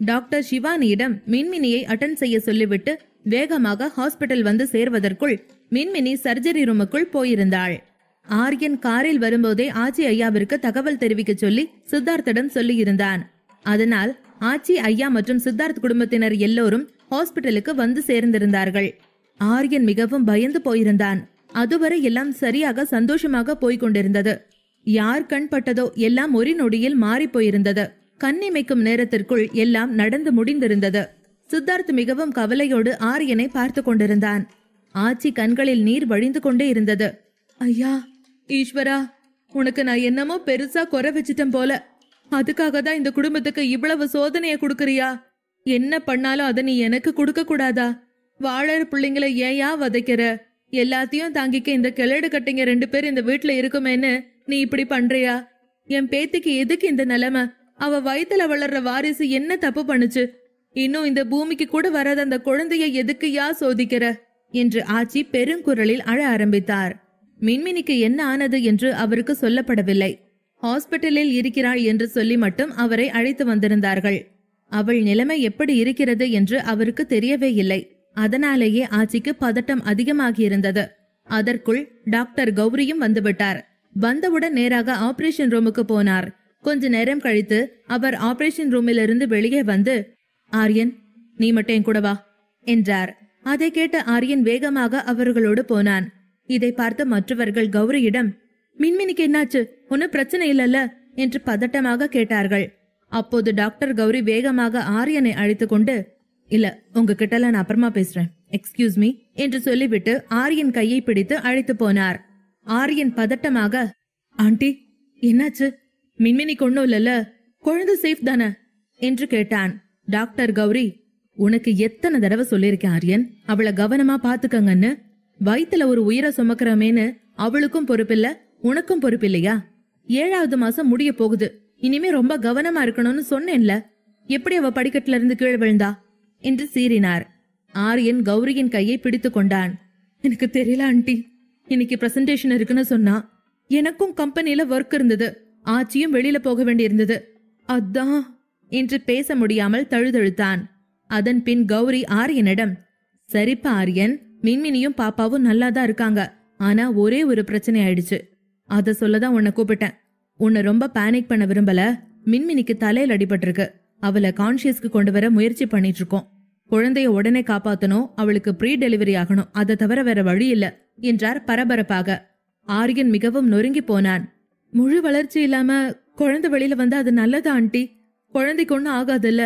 டாக்டர் சிவானியிடம் மின்மினியை அட்டன் செய்ய சொல்லிவிட்டு வேகமாக ஹாஸ்பிட்டல் வந்து சேர்வதற்குள் மின்மினி சர்ஜரி ரூமுக்குள் போயிருந்தாள். ஆரியன் காரில் வரும்போதே ஆச்சி ஐயாவிற்கு தகவல் தெரிவிக்க சொல்லி சித்தார்த்திடம் சொல்லியிருந்தான். அதனால் ஆச்சி ஐயா மற்றும் சித்தார்த் குடும்பத்தினர் எல்லோரும் ஹாஸ்பிட்டலுக்கு வந்து சேர்ந்திருந்தார்கள். ஆரியன் மிகவும் பயந்து போயிருந்தான். அதுவரை எல்லாம் சரியாக சந்தோஷமாக போய்கொண்டிருந்தது. யார் கண் பட்டதோ எல்லாம் ஒரு நொடியில் மாறி போயிருந்தது. கண்ணிமைக்கும் நேரத்திற்குள் எல்லாம் நடந்து முடிந்திருந்தது. சித்தார்த் மிகவும் கவலையோடு ஆரியனை பார்த்து கொண்டிருந்தான். ஆச்சி கண்களில் நீர் வழிந்து கொண்டே இருந்தது. ஐயா, ஈஸ்வரா, உனக்கு நான் என்னமோ பெருசா குறை வச்சிட்டேன் போல. அதுக்காக தான் இந்த குடும்பத்துக்கு இவ்வளவு சோதனைய குடுக்கறியா? என்ன பண்ணாலும் அதை நீ எனக்கு கொடுக்க கூடாதா? வாழற பிள்ளைங்களை ஏயா வதைக்கிற? எல்லாத்தையும் தாங்கிக்க இந்த கிளடு கட்டிங்க 2 பேர் இந்த வீட்டுல இருக்குமேன்னு நீ இப்படி பண்றியா? என் பேத்திக்கு எதுக்கு இந்த நிலைமை? அவ வயித்துல வளர்ற வாரிசு என்ன தப்பு பண்ணுச்சு? இன்னும் இந்த பூமிக்கு கூட வராத அந்த குழந்தைய எதுக்குயா சோதிக்கிற என்று ஆச்சி பெருங்குரலில் அழ ஆரம்பித்தார். மின்மினிக்கு என்ன ஆனது என்று அவருக்கு சொல்லப்படவில்லை. ஹாஸ்பிட்டலில் இருக்கிறாள் என்று சொல்லி மட்டும் அவரை அழைத்து வந்திருந்தார்கள். அவள் நிலைமை எப்படி இருக்கிறது என்று அவருக்கு தெரியவே இல்லை. அதனாலேயே ஆச்சிக்கு பதட்டம் அதிகமாகியிருந்தது. அதற்குள் டாக்டர் கௌரியும் வந்துவிட்டார். வந்தவுடன் நேராக ஆபரேஷன் ரூமுக்கு போனார். கொஞ்ச நேரம் கழித்து அவர் ஆபரேஷன் ரூமிலிருந்து வெளியே வந்து, ஆரியன், நீ மட்டும் என் கூட வா என்றார். அதை கேட்ட ஆரியன் வேகமாக அவர்களோடு போனான். இதை பார்த்த மற்றவர்கள் கௌரியிடம், மின்மினிக்கு என்னாச்சு? ஒன்னும் பிரச்சனை இல்லல்ல என்று பதட்டமாக கேட்டார்கள். அப்போது டாக்டர் கௌரி வேகமாக ஆரியனை அழைத்து கொண்டு, இல்ல, உங்ககிட்ட நான் அப்புறமா பேசுறேன், எக்ஸ்கியூஸ் மீ என்று சொல்லிவிட்டு ஆரியன் கையை பிடித்து அழைத்து போனார். ஆரியன் பதட்டமாக, ஆண்டி என்னாச்சு? மின்மினிக்கு ஒண்ணும் இல்லல்ல, குழந்தை சேஃப் தானே என்று கேட்டான். டாக்டர் கௌரி, உனக்கு எத்தனை தடவை சொல்லிருக்கேன் ஆரியன், அவளை கவனமா பாத்துக்கங்கன்னு. வயித்துல ஒரு உயிரை சுமக்கிறமேன்னு அவளுக்கும் பொறுப்பில்ல, உனக்கும் பொறுப்பில்லையா? 7வது மாசம் முடிய போகுது. இனிமே ரொம்ப கவனமா இருக்கணும்னு சொன்னேன்ல. எப்படி அவ படிக்கட்டுல இருந்து கீழே விழுந்தா என்று சீறினார். ஆரியன் கௌரியின் கையை பிடித்து கொண்டான். எனக்கு தெரியல ஆண்டி, இன்னைக்கு பிரசன்டேஷன் இருக்குன்னு சொன்னா. எனக்கும் கம்பெனில ஒர்க் இருந்தது, ஆச்சியும் வெளியில போக வேண்டியிருந்தது, அதான் என்று பேச முடியாமல் தழுதழுத்தான். அதன் பின் கௌரி ஆரியனிடம், சரிப்பா ஆரியன், மின்மினியும் பாப்பாவும் நல்லாதான் இருக்காங்க. ஆனா ஒரே ஒரு பிரச்சனை ஆயிடுச்சு. அத சொல்லதான் உன்னை கூப்பிட்டேன். உன்னை ரொம்ப பேனிக் பண்ண விரும்பல. மின்மினிக்கு தலையில் அடிபட்டிருக்கு. அவளை கான்சியஸ்க்கு கொண்டு வர முயற்சி பண்ணிட்டு இருக்கோம். குழந்தைய உடனே காப்பாத்தணும், அவளுக்கு ப்ரீ டெலிவரி ஆகணும், அதை தவிர வேற வழி இல்ல என்றார் பரபரப்பாக. ஆரியன் மிகவும் நொறுங்கி போனான். முழு வளர்ச்சி இல்லாம குழந்தை வெளியில வந்தா அது நல்லதா ஆண்டி? குழந்தைக்கு ஒன்னும் ஆகாதுல்ல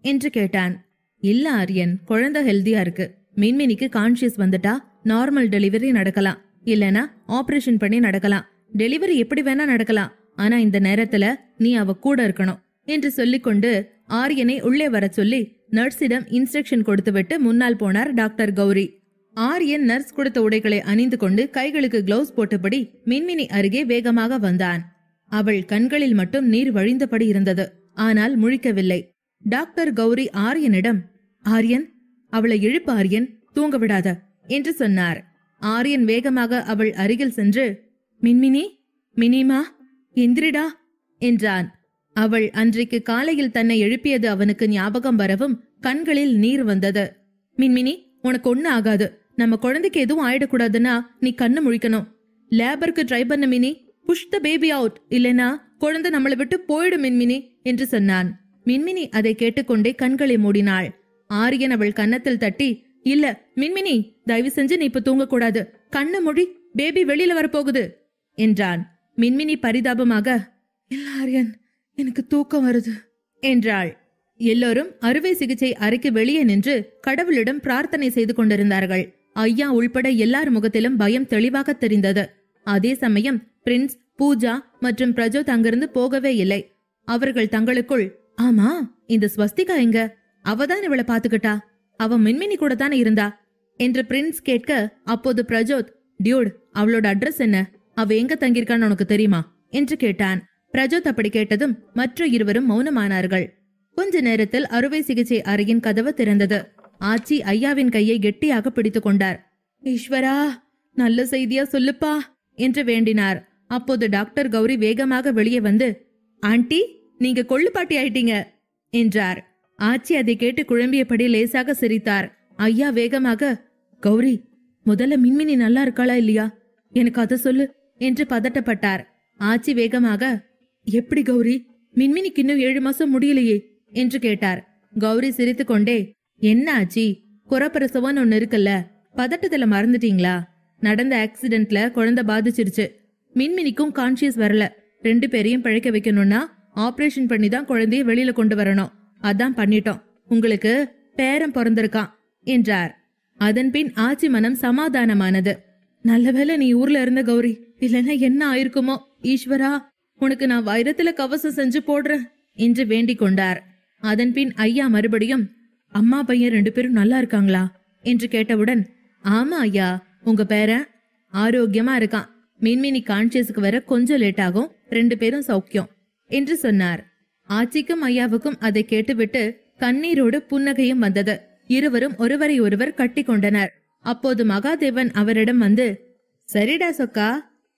என்று கேட்டான். இல்ல ஆரியன், குழந்தை ஹெல்தியா இருக்கு. மின்மினிக்கு கான்சியஸ் வந்துட்டா நார்மல் டெலிவரி நடக்கலாம், இல்லனா ஆபரேஷன் பண்ணி நடக்கலாம். டெலிவரி எப்படி வேணா நடக்கலாம். ஆனா இந்த நேரத்துல நீ அவ கூட இருக்கணும் என்று சொல்லிக்கொண்டு ஆரியனை உள்ளே வர சொல்லி நர்ஸிடம் இன்ஸ்ட்ரக்ஷன் கொடுத்துவிட்டு முன்னால் போனார் டாக்டர் கௌரி. ஆரியன் நர்ஸ் கொடுத்த உடைகளை அணிந்து கொண்டு கைகளுக்கு கிளவுஸ் போட்டபடி மின்மினி அருகே வேகமாக வந்தான். அவள் கண்களில் மட்டும் நீர் வழிந்தபடி இருந்தது. ஆனால் முழிக்கவில்லை. டாக்டர் கௌரி ஆரியனிடம், ஆரியன், அவளை எழுப்பு ஆரியன், தூங்க விடாத என்று சொன்னார். ஆரியன் வேகமாக அவள் அருகில் சென்று, மின்மினி, மினிமா, எந்திரிடா என்றான். அவள் அன்றைக்கு காலையில் தன்னை எழுப்பியது அவனுக்கு ஞாபகம் வரவும் கண்களில் நீர் வந்தது. மின்மினி, உனக்கு ஒண்ணு ஆகாது. நம்ம குழந்தைக்கு எதுவும் ஆயிடக்கூடாதுன்னா நீ கண்ணு முழிக்கணும். லேபருக்கு ட்ரை பண்ண Mini, push the baby out, இல்லனா குழந்தை நம்மளை விட்டு போயிடும் மின்மினி என்று சொன்னான். மின்மினி அதை கேட்டுக்கொண்டே கண்களை மூடினாள். ஆரியன் அவள் கன்னத்தில் தட்டி, இல்ல மின்மினி, தயவு செஞ்சு நீ இப்ப தூங்க கூடாது, கண்ணு மொழி, பேபி வெளியில வரப்போகுது என்றான். மின்மினி பரிதாபமாக, இல்ல ஆரியன், எனக்கு தூக்கம் வருது என்றாள். எல்லோரும் அறுவை சிகிச்சை அறைக்கு வெளியே நின்று கடவுளிடம் பிரார்த்தனை செய்து கொண்டிருந்தார்கள். ஐயா உள்பட எல்லார் முகத்திலும் பயம் தெளிவாக தெரிந்தது. அதே சமயம் பிரின்ஸ், பூஜா மற்றும் பிரஜோத் அங்கிருந்து போகவே இல்லை. அவர்கள் தங்களுக்குள், ஆமா, இந்த ஸ்வஸ்திகா எங்க? அவதான் இவளை பாத்துக்கிட்டா, அவ மின்மினி கூட தானே இருந்தா என்று பிரின்ஸ் கேட்க, அப்போது பிரஜோத், டியூட், அவளோட அட்ரஸ் என்ன? அவ எங்க தங்கியிருக்கான்னு உனக்கு தெரியுமா என்று கேட்டான். பிரஜோத் அப்படி கேட்டதும் மற்ற இருவரும் மௌனமானார்கள். கொஞ்ச நேரத்தில் அறுவை சிகிச்சை அறையின் கதவு திறந்தது. ஆச்சி ஐயாவின் கையை கெட்டியாக பிடித்துக் கொண்டார். ஈஸ்வரா, நல்ல செய்தியா சொல்லுப்பா என்று வேண்டினார். அப்போது டாக்டர் கௌரி வேகமாக வெளியே வந்து, ஆண்டி, நீங்க கொள்ளுப்பாட்டி ஆயிட்டீங்க என்றார். ஆச்சி அதை கேட்டு குழம்பியபடி லேசாக சிரித்தார். ஐயா வேகமாக, கௌரி, முதல்ல மின்மினி நல்லா இருக்காளா இல்லையா, எனக்கு அதை சொல்லு என்று பதட்டப்பட்டார். ஆச்சி வேகமாக, எப்படி கௌரி, மின்மினிக்கு இன்னும் 7 மாசம் முடியலையே என்று கேட்டார். கௌரி சிரித்துக் கொண்டே, என்ன ஆச்சி, குறப்பிரசவம்னு ஒண்ணு இருக்குல்ல, பதட்டத்துல மறந்துட்டீங்களா? நடந்த ஆக்சிடென்ட்ல குழந்தை பாதிச்சிருச்சு. மின்மினிக்கும் கான்சியஸ் வரல. 2 பேரையும் பிழைக்க வைக்கணும்னா ஆபரேஷன் பண்ணி தான் குழந்தைய வெளியில கொண்டு வரணும். அதான் பண்ணிட்டோம். உங்களுக்கு பேரன் பிறந்திருக்கான் என்றார். அதன்பின் ஆச்சி மனம் சமாதானமானது. நல்லவேளை நீ ஊர்ல இருந்த கௌரி, இல்லைன்னா என்ன ஆயிருக்குமோ. ஈஸ்வரா, உனக்கு நான் வைரத்துல கவசம் செஞ்சு போடுறேன் என்று வேண்டிக் கொண்டார். அதன்பின் ஐயா மறுபடியும், அம்மா பையன் 2 பேரும் நல்லா இருக்காங்களா என்று கேட்டவுடன், ஆமா ஐயா, உங்க பேரன் ஆரோக்கியமா இருக்கான். மின்மினி கான்சியஸுக்கு வர கொஞ்சம் லேட் ஆகும். 2 பேரும் சௌக்கியம் என்று சொன்னார். ஆச்சிக்கும் ஐயாவுக்கும் அதை கேட்டுவிட்டு கண்ணீரோடு புன்னகையும் வந்தது. இருவரும் ஒருவரை ஒருவர் கட்டி கொண்டனர். அப்போது மகாதேவன் அவரிடம் வந்து, சரிடா சொக்கா,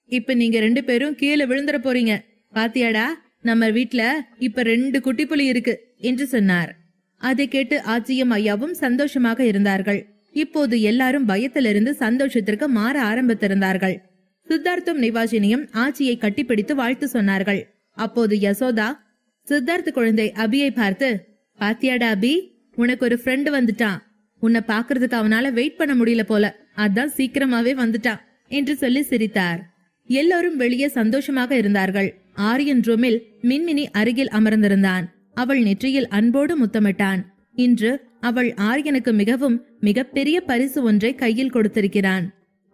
இப்ப நீங்க 2 பேரும் கீழே விழுந்துட போறீங்க. பாத்தியாடா, நம்ம வீட்ல இப்ப 2 குட்டி புலி இருக்கு என்று சொன்னார். அதை கேட்டு ஆச்சியும் ஐயாவும் சந்தோஷமாக இருந்தார்கள். இப்போது எல்லாரும் பயத்திலிருந்து சந்தோஷத்திற்கு மாற ஆரம்பித்திருந்தார்கள். சித்தார்த்தும் நிவாஜினியும் ஆச்சியை கட்டிப்பிடித்து வாழ்த்து சொன்னார்கள். அப்போது யசோதா சித்தார்த் குழந்தை அபியை பார்த்து, பாத்தியாடா அபி, உனக்கு ஒரு ஃப்ரெண்ட் வந்துட்டான். உன்னை பாக்குறதுக்கு அவனால வெயிட் பண்ண முடியல போல, அதான் சீக்கிரமாவே வந்துட்டான் என்று சொல்லி சிரித்தார். எல்லோரும் வெளியே சந்தோஷமாக இருந்தார்கள். ஆரியன் ரூமில் மின்மினி அருகில் அமர்ந்திருந்தான். அவள் நெற்றியில் அன்போடு முத்தமிட்டான். இன்று அவள் ஆரியனுக்கு மிகப்பெரிய பரிசு ஒன்றை கையில் கொடுத்திருக்கிறான்.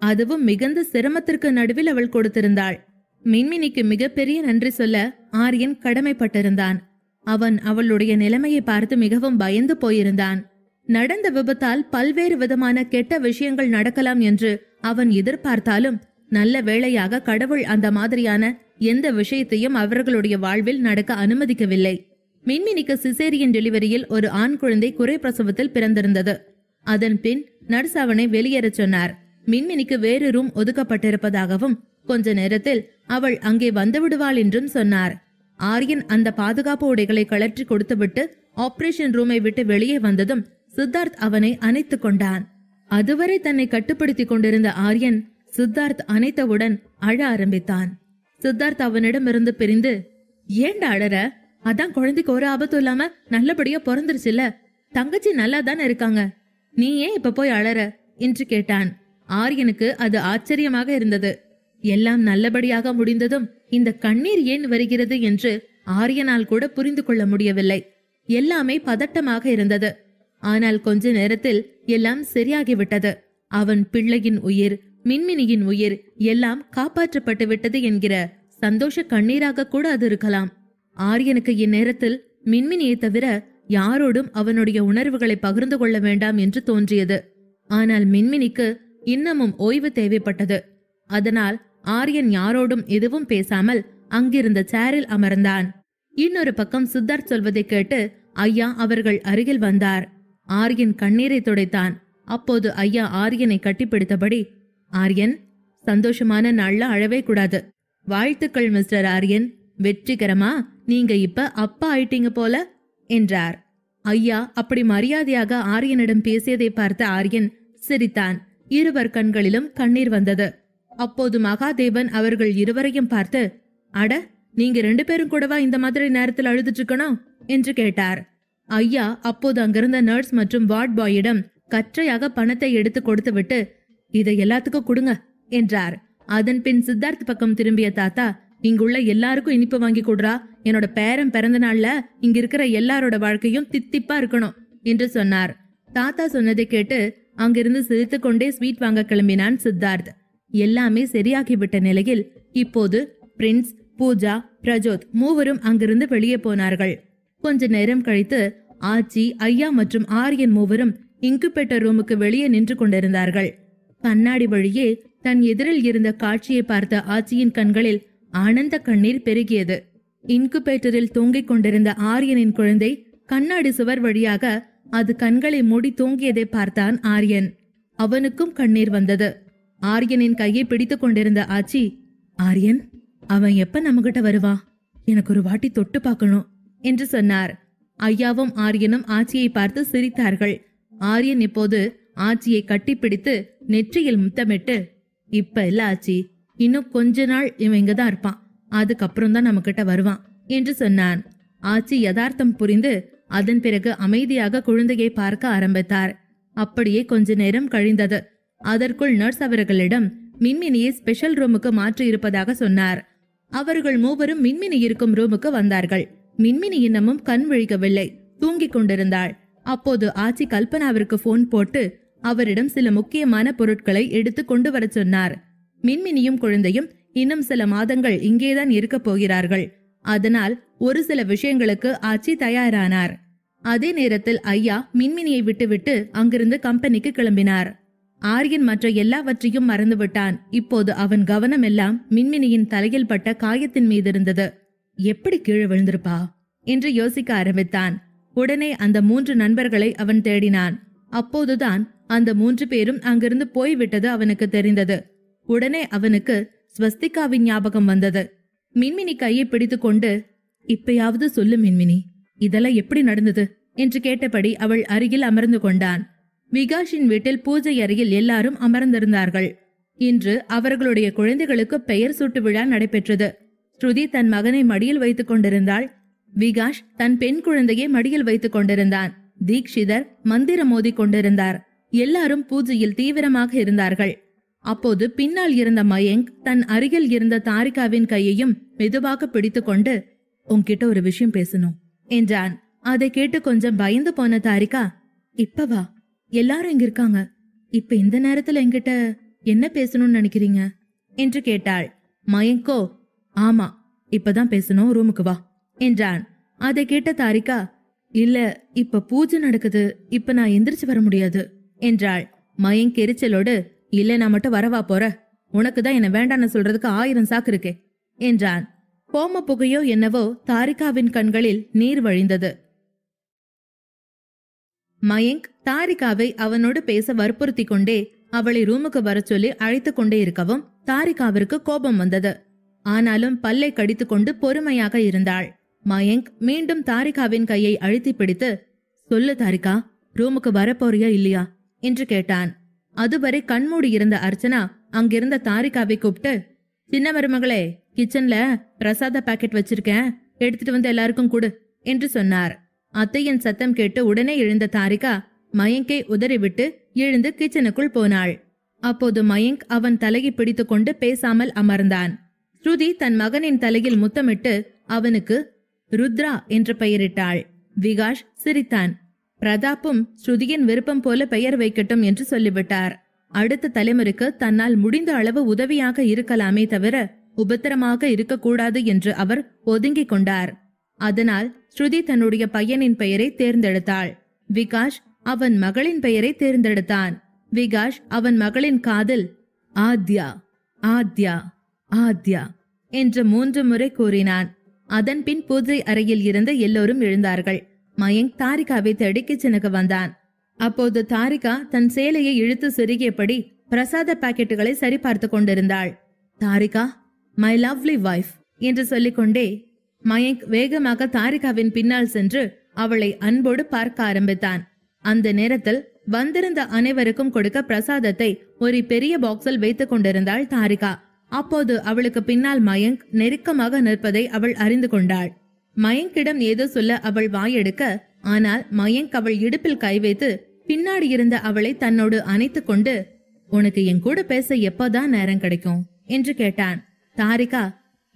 அதுவும் மிகுந்த சிரமத்திற்கு நடுவில் அவள் கொடுத்திருந்தாள். மின்மினிக்கு மிகப்பெரிய நன்றி சொல்ல ஆரியன் கடமைப்பட்டிருந்தான். அவன் அவளுடைய நிலைமையை பார்த்து மிகவும் பயந்து போயிருந்தான். நடந்த விபத்தால் பல்வேறு விதமான கெட்ட விஷயங்கள் நடக்கலாம் என்று அவன் எதிர்பார்த்தாலும் நல்ல வேளையாக கடவுள் அந்த மாதிரியான எந்த விஷயத்தையும் அவர்களுடைய வாழ்வில் நடக்க அனுமதிக்கவில்லை. மின்மினிக்கு சிசேரியன் டெலிவரியில் ஒரு ஆண் குழந்தை குறை பிரசவத்தில் பிறந்திருந்தது. அதன் பின் நர்ஸ் அவனை வெளியேறச் சொன்னார். மின்மினிக்கு வேறு ரூம் ஒதுக்கப்பட்டிருப்பதாகவும் கொஞ்ச நேரத்தில் அவள் அங்கே வந்து விடுவாள் என்றும் சொன்னார். ஆரியன் அந்த பாதுகாப்பு உடைகளை கழற்றி கொடுத்துவிட்டு ஆபரேஷன் ரூமை விட்டு வெளியே வந்ததும் சித்தார்த் அவனை அணைத்துக் கொண்டான். அதுவரை தன்னை கட்டுப்படுத்திக் கொண்டிருந்த ஆரியன் சித்தார்த் அணைத்தவுடன் அழ ஆரம்பித்தான். சித்தார்த் அவனிடமிருந்து பிரிந்து, ஏண்டா அழற? அதான் குழந்தைக்கு ஒரு ஆபத்தும் இல்லாம நல்லபடியா பிறந்துருச்சுல்ல, தங்கச்சி நல்லா தானே இருக்காங்க, நீ ஏன் இப்ப போய் அழற என்று கேட்டான். ஆரியனுக்கு அது ஆச்சரியமாக இருந்தது. எல்லாம் நல்லபடியாக முடிந்ததும் இந்த கண்ணீர் ஏன் வருகிறது என்று ஆரியனால் கூட புரிந்து கொள்ள முடியவில்லை. எல்லாமே பதட்டமாக இருந்தது. ஆனால் கொஞ்ச நேரத்தில் எல்லாம் சரியாகிவிட்டது. அவன் பிள்ளையின் உயிர், மின்மினியின் உயிர் எல்லாம் காப்பாற்றப்பட்டு விட்டது என்கிற சந்தோஷ கண்ணீராக கூட அது இருக்கலாம். ஆரியனுக்கு இந்நேரத்தில் மின்மினியை தவிர யாரோடும் அவனுடைய உணர்வுகளை பகிர்ந்து கொள்ள வேண்டாம் என்று தோன்றியது. ஆனால் மின்மினிக்கு இன்னமும் ஓய்வு தேவைப்பட்டது. அதனால் ஆரியன் யாரோடும் எதுவும் பேசாமல் அங்கிருந்த சேரில் அமர்ந்தான். இன்னொரு பக்கம் சித்தார்த் சொல்வதை கேட்டு ஐயா அவர்கள் அருகில் வந்தார். ஆரியன் கண்ணீரை துடைத்தான். அப்போது ஐயா ஆரியனை கட்டிப்பிடித்தபடி, ஆரியன், சந்தோஷமான நாள்ல அழவே கூடாது. வாழ்த்துக்கள் மிஸ்டர் ஆரியன், வெற்றிகரமா நீங்க இப்ப அப்பா ஆயிட்டீங்க போல என்றார். ஐயா அப்படி மரியாதையாக ஆரியனிடம் பேசியதை பார்த்த ஆரியன் சிரித்தான். இருவர் கண்களிலும் கண்ணீர் வந்தது. அப்போது மகாதேவன் அவர்கள் இருவரையும் பார்த்து, அட, நீங்க 2 பேரும் கூடவா இந்த மாதிரி நேரத்தில் அழுதுட்டு இருக்கணும் என்று கேட்டார். ஐயா அப்போது அங்கிருந்த நர்ஸ் மற்றும் வார்ட் பாயிடம் கற்றையாக பணத்தை எடுத்து கொடுத்துவிட்டு, இதை எல்லாத்துக்கும் கொடுங்க என்றார். அதன் பின் சித்தார்த் பக்கம் திரும்பிய தாத்தா, இங்குள்ள எல்லாருக்கும் இனிப்பு வாங்கி கொடுறா, என்னோட பேரன் பிறந்த நாள்ல இங்க இருக்கிற எல்லாரோட வாழ்க்கையும் தித்திப்பா இருக்கணும் என்று சொன்னார். தாத்தா சொன்னதை கேட்டு அங்கிருந்து சிரித்து கொண்டே ஸ்வீட் வாங்க கிளம்பினான் சித்தார்த். எல்லாமே சரியாகிவிட்ட நிலையில் இப்போது பிரின்ஸ், பூஜா, பிரஜோத் மூவரும் அங்கிருந்து வெளியே போனார்கள். கொஞ்ச நேரம் கழித்து ஆச்சி, ஐயா மற்றும் ஆரியன் மூவரும் இன்குபேட்டர் ரூமுக்கு வெளியே நின்று கொண்டிருந்தார்கள். கண்ணாடி வழியே தன் எதிரில் இருந்த காட்சியை பார்த்த ஆச்சியின் கண்களில் ஆனந்த கண்ணீர் பெருகியது. இன்குபேட்டரில் தூங்கிக் கொண்டிருந்த ஆரியனின் குழந்தை கண்ணாடி சுவர் வழியாக அது கண்களை மூடி தூங்கியதை பார்த்தான் ஆரியன். அவனுக்கும் கண்ணீர் வந்தது. ஆரியனின் கையை பிடித்துக் கொண்டிருந்த ஆச்சி, ஆரியன், அவன் எப்ப நம்மகிட்ட வருவா? எனக்கு ஒரு வாட்டி தொட்டு பார்க்கணும் என்று சொன்னார். ஐயாவும் ஆரியனும் ஆச்சியை பார்த்து சிரித்தார்கள். ஆரியன் இப்போது ஆச்சியை கட்டிப்பிடித்து நெற்றியில் முத்தமிட்டு, இப்ப இல்ல ஆச்சி, இன்னும் கொஞ்ச நாள் இவன் இங்கதான் இருப்பான், அதுக்கப்புறம் தான் நம்ம கிட்ட வருவான் என்று சொன்னான். ஆச்சி யதார்த்தம் புரிந்து அதன் பிறகு அமைதியாக குழந்தையை பார்க்க ஆரம்பித்தார். அப்படியே கொஞ்ச நேரம் கழிந்தது. அதற்குள் நர்ஸ் அவர்களிடம் மின்மினியை ஸ்பெஷல் ரூமுக்கு மாற்றி இருப்பதாக சொன்னார். அவர்கள் மூவரும் மின்மினி இருக்கும் ரூமுக்கு வந்தார்கள். மின்மினி இன்னமும் கண் விழிக்கவில்லை, தூங்கிக் கொண்டிருந்தாள். அப்போது ஆச்சி கல்பனாவிற்கு போன் போட்டு அவரிடம் சில முக்கியமான பொருட்களை எடுத்து கொண்டு வர சொன்னார். மின்மினியும் குழந்தையும் இன்னும் சில மாதங்கள் இங்கேதான் இருக்க போகிறார்கள். அதனால் ஒரு சில விஷயங்களுக்கு ஆச்சி தயாரானார். அதே நேரத்தில் ஐயா மின்மினியை விட்டுவிட்டு அங்கிருந்து கம்பெனிக்கு கிளம்பினார். ஆரியன் மற்ற எல்லாவற்றையும் மறந்துவிட்டான். இப்போது அவன் கவனம் எல்லாம் மின்மினியின் தலையில் பட்ட காயத்தின் மீது இருந்தது. எப்படி கீழே விழுந்திருப்பா என்று யோசிக்க ஆரம்பித்தான். உடனே அந்த 3 நண்பர்களை அவன் தேடினான். அப்போதுதான் அந்த 3 பேரும் அங்கிருந்து போய்விட்டது அவனுக்கு தெரிந்தது. உடனே அவனுக்கு ஸ்வஸ்திகாவின் ஞாபகம் வந்தது. மின்மினி கையை பிடித்து கொண்டு, இப்பயாவது சொல்லு மின்மினி, இதெல்லாம் எப்படி நடந்தது என்று கேட்டபடி அவள் அருகில் அமர்ந்து கொண்டான். விகாஷின் வீட்டில் பூஜை அறையில் எல்லாரும் அமர்ந்திருந்தார்கள். இன்று அவர்களுடைய குழந்தைகளுக்கு பெயர் சூட்டு விழா நடைபெற்றது. ஸ்ருதி தன் மகனை மடியில் வைத்துக் கொண்டிருந்தாள். விகாஷ் தன் பெண் குழந்தையை மடியில் வைத்துக் கொண்டிருந்தான். தீக்ஷிதர் மந்திரம் மோதி கொண்டிருந்தார். எல்லாரும் பூஜையில் தீவிரமாக இருந்தார்கள். அப்போது பின்னால் இருந்த மயங்க் தன் அருகில் இருந்த தாரிகாவின் கையையும் மெதுவாக பிடித்துக் கொண்டு, உன்கிட்ட ஒரு விஷயம் பேசணும் என்றான். அதை கேட்டு கொஞ்சம் பயந்து போன தாரிகா, இப்பவா? எல்லாரும் இங்க இருக்காங்க, இப்ப இந்த நேரத்துல என்கிட்ட என்ன பேசணும்னு நினைக்கிறீங்க என்று கேட்டாள். மயங்கோ, ஆமா, இப்பதான் பேசணும், ரூமுக்கு வா என்றான். அதை கேட்ட தாரிகா, இல்ல இப்ப பூஜை நடக்குது, இப்ப நான் எந்திரிச்சு வர முடியாது என்றாள். மயங்க் எரிச்சலோடு, இல்ல நான் மட்டும் வரவா போற, உனக்குதான் என்ன வேண்டான்னு சொல்றதுக்கு 1000 சாக்கு இருக்கே என்றான். கோம புகையோ என்னவோ தாரிகாவின் கண்களில் நீர் வழிந்தது. மயங்க் தாரிகாவை அவனோடு பேச வற்புறுத்தி கொண்டே அவளை ரூமுக்கு வர சொல்லி அழைத்து கொண்டே இருக்கவும் தாரிகாவிற்கு கோபம் வந்தது. ஆனாலும் பல்லை கடித்துக்கொண்டு பொறுமையாக இருந்தாள். மயங்க் மீண்டும் தாரிகாவின் கையை அழுத்தி பிடித்து, சொல்லு தாரிகா, ரூமுக்கு வரப்போறியா இல்லையா என்று கேட்டான். அதுவரை கண்மூடி இருந்த அர்ச்சனா அங்கிருந்த தாரிகாவை கூப்பிட்டு, சின்ன மருமகளே, கிச்சன்ல பிரசாத பாக்கெட் வச்சிருக்கேன், எடுத்துட்டு வந்து எல்லாருக்கும் கொடு என்று சொன்னார். அத்தையின் சத்தம் கேட்டு உடனே எழுந்த தாரிகா மயங்கை உதறிவிட்டு எழுந்து கிச்சனுக்குள் போனாள். அப்போது மயங்க் அவன் தலையை பிடித்து கொண்டு பேசாமல் அமர்ந்தான். ஸ்ருதி தன் மகனின் தலையில் முத்தமிட்டு அவனுக்கு ருத்ரா என்று பெயரிட்டாள். விகாஷ் சிரித்தான். பிரதாப்பும் ஸ்ருதியின் விருப்பம் போல பெயர் வைக்கட்டும் என்று சொல்லிவிட்டார். அடுத்த தலைமுறைக்கு தன்னால் முடிந்த அளவு உதவியாக இருக்கலாமே தவிர உபத்திரமாக இருக்கக்கூடாது என்று அவர் ஒதுங்கிக் கொண்டார். அதனால் ஸ்ருதி தன்னுடைய பையனின் பெயரை தேர்ந்தெடுத்தாள். விகாஷ் அவன் மகளின் பெயரை தேர்ந்தெடுத்தான். விகாஷ் அவன் மகளின் காதில் ஆத்யா ஆத்யா ஆத்யா என்று 3 முறை கூறினான். அதன் பின் பூஜை அறையில் இருந்து எல்லோரும் எழுந்தார்கள். மயங்க் தாரிகாவை தேடி கிச்சனுக்கு வந்தான். அப்போது தாரிகா தன் சேலையை இழுத்து செருகியபடி பிரசாத பாக்கெட்டுகளை சரிபார்த்து கொண்டிருந்தாள். தாரிகா, மை லவ்லி வைஃப் என்று சொல்லிக்கொண்டே மயங்க் வேகமாக தாரிகாவின் பின்னால் சென்று அவளை அன்போடு பார்க்க ஆரம்பித்தான். அந்த நேரத்தில் வந்திருந்த அனைவருக்கும் கொடுக்க பிரசாதத்தை ஒரு பெரிய பாக்ஸில் வைத்துக் கொண்டிருந்தாள் தாரிகா. அப்போது அவளுக்கு பின்னால் மயங்க் நெருக்கமாக நிற்பதை அவள் அறிந்து கொண்டாள். மயங்கிடம் ஏதோ சொல்ல அவள் வாயெடுக்க ஆனால் மயங்க் அவள் இடுப்பில் கை வைத்து பின்னாடி இருந்த அவளை தன்னோடு அணைத்து கொண்டு, உனக்கு என் கூட பேச எப்பதான் நேரம் கிடைக்கும் என்று கேட்டான். தாரிகா,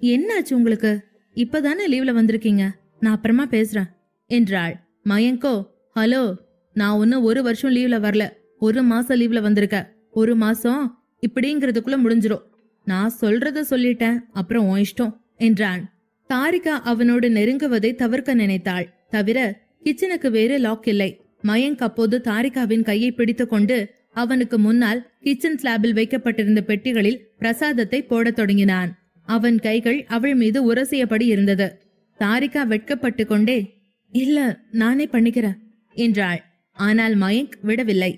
என்னாச்சு உங்களுக்கு? இப்பதானே லீவ்ல வந்திருக்கீங்க, நான் அப்புறமா பேசுறேன் என்றாள். மயங்கோ, ஹலோ, நான் ஒன்னும் 1 வருஷம் லீவ்ல வரல, 1 மாசம் லீவ்ல வந்திருக்க. 1 மாசம் இப்படிங்கிறதுக்குள்ள முடிஞ்சிரும். நான் சொல்றத சொல்லிட்டேன், அப்புறம் உன் இஷ்டம் என்றான். தாரிகா அவனோடு நெருங்குவதை தவிர்க்க நினைத்தாள். தவிர கிச்சனுக்கு வேறு லாக் இல்லை. மயங்க் அப்போது தாரிகாவின் கையை பிடித்து கொண்டு அவனுக்கு முன்னால் கிச்சன் ஸ்லாபில் வைக்கப்பட்டிருந்த பெட்டிகளில் பிரசாதத்தை போடத் தொடங்கினான். அவன் கைகள் அவள் மீது உரசியபடி இருந்தது. தாரிகா வெட்கப்பட்டு கொண்டே, இல்ல நானே பண்ணிக்கிறேன் என்றாள். ஆனால் மயங்க் விடவில்லை.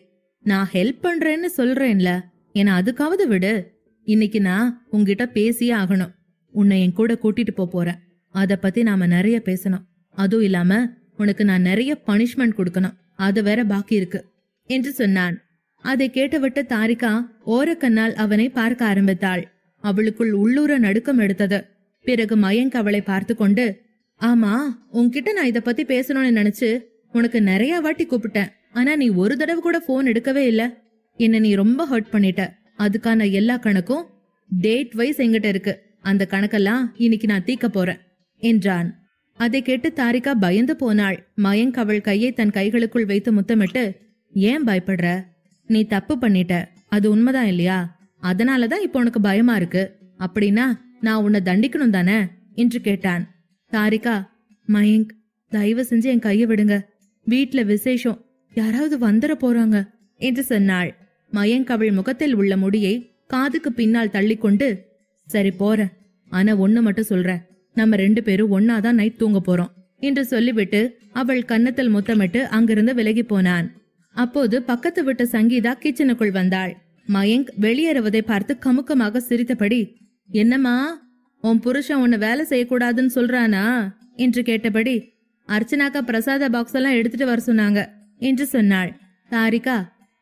நான் ஹெல்ப் பண்றேன்னு சொல்றேன்ல, என அதுக்காவது விடு. இன்னைக்கு நான் உன்கிட்ட பேசியே ஆகணும். உன்னை என் கூட கூட்டிட்டு போறேன். அத பத்தி நாம நிறைய பேசணும். அதுவும் இல்லாம உனக்கு நான் நிறைய பனிஷ்மெண்ட் கொடுக்கணும், அது வேற பாக்கி இருக்கு என்று சொன்னான். அதை கேட்டுவிட்டு தாரிகா ஓரக்கண்ணால் அவனை பார்க்க ஆரம்பித்தாள். அவளுக்குள் உள்ளூர நடுக்கம் எடுத்தது. பிறகு மயங்க் அவளை பார்த்து கொண்டு, ஆமா, உன்கிட்ட நான் இத பத்தி பேசணும்னு நினைச்சு உனக்கு நிறைய வாட்டி கூப்பிட்டேன். ஆனா நீ ஒரு தடவை கூட போன் எடுக்கவே இல்ல. என்ன நீ ரொம்ப ஹர்ட் பண்ணிட்ட. அதுக்கான எல்லா கணக்கும் டேட் வைஸ் எங்கிட்ட இருக்கு. அந்த கணக்கெல்லாம் இன்னைக்கு நான் தீக்க போறேன் என்றான். அதை கேட்டு தாரிகா பயந்து போனாள். மயங்க் அவள் கையை தன் கைகளுக்குள் வைத்து முத்தமிட்டு, ஏன் பயப்படுற? நீ தப்பு பண்ணிட்ட, அது உண்மைதான் இல்லையா? அதனாலதான் இப்ப உனக்கு பயமா இருக்கு. அப்படின்னா நான் உன்னை தண்டிக்கணும் தானே என்று கேட்டான். தாரிகா, மயங்க், தயவு செஞ்சு என் கைய விடுங்க, வீட்ல விசேஷம், யாராவது வந்துட போறாங்க என்று சொன்னாள். மயங்க் அவள் முகத்தில் உள்ள முடியை காதுக்கு பின்னால் தள்ளிக்கொண்டு, சரி போறேன், ஆனா ஒண்ணு மட்டும் சொல்றேன், நம்ம 2 பேரும் ஒன்னாதான் நைட் தூங்க போறோம் என்று சொல்லிவிட்டு அவள் கன்னத்தில் முத்தமிட்டு அங்கிருந்து விலகி போனான். அப்போது பக்கத்து விட்டு சங்கீதா கிச்சனுக்குள் வந்தாள். மயங்க் வெளியேறுவதை பார்த்து கமுக்கமாக சிரித்தபடி, என்னம்மா, உன் புருஷன் உன்னை வேலை செய்யக்கூடாதுன்னு சொல்றானா என்று கேட்டபடி, அர்ச்சனாக்கா பிரசாத பாக்ஸ் எல்லாம் எடுத்துட்டு வர சொன்னாங்க என்று சொன்னாள். தாரிகா,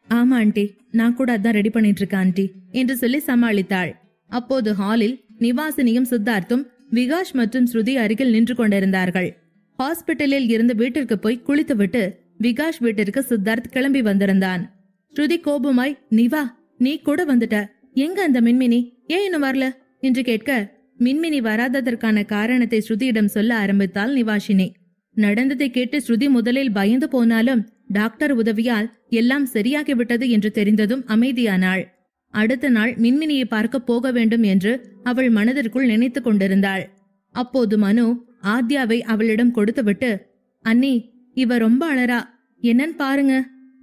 ஆமா ஆண்டி, நான் கூட அதான் ரெடி பண்ணிட்டு இருக்கேன் ஆண்டி என்று சொல்லி சமாளித்தாள். அப்போது ஹாலில் நிவாசினியும் சித்தார்த்தும் விகாஷ் மற்றும் ஸ்ருதி அருகில் நின்று கொண்டிருந்தார்கள். ஹாஸ்பிட்டலில் இருந்து வீட்டிற்கு போய் குளித்துவிட்டு விகாஷ் வீட்டிற்கு சித்தார்த் கிளம்பி வந்திருந்தான். ஸ்ருதி கோபமாய், நிவா, நீ கூட வந்துட்ட, எங்க அந்த மின்மினி, ஏன் இன்னும் வரல என்று கேட்க, மின்மினி வராததற்கான காரணத்தை ஸ்ருதியிடம் சொல்ல ஆரம்பித்தாள் நிவாஷினி. நடந்ததை கேட்டு ஸ்ருதி முதலில் பயந்து போனாலும் டாக்டர் உதவியால் எல்லாம் சரியாகிவிட்டது என்று தெரிந்ததும் அமைதியானாள். அடுத்த நாள் மின்மினியை பார்க்க போக வேண்டும் என்று அவள் மனதிற்குள் நினைத்து கொண்டிருந்தாள். அப்போது மனு ஆத்யாவை அவளிடம் கொடுத்துவிட்டு, அண்ணி, இவ ரொம்ப அழறா, என்னன்னு பாருங்க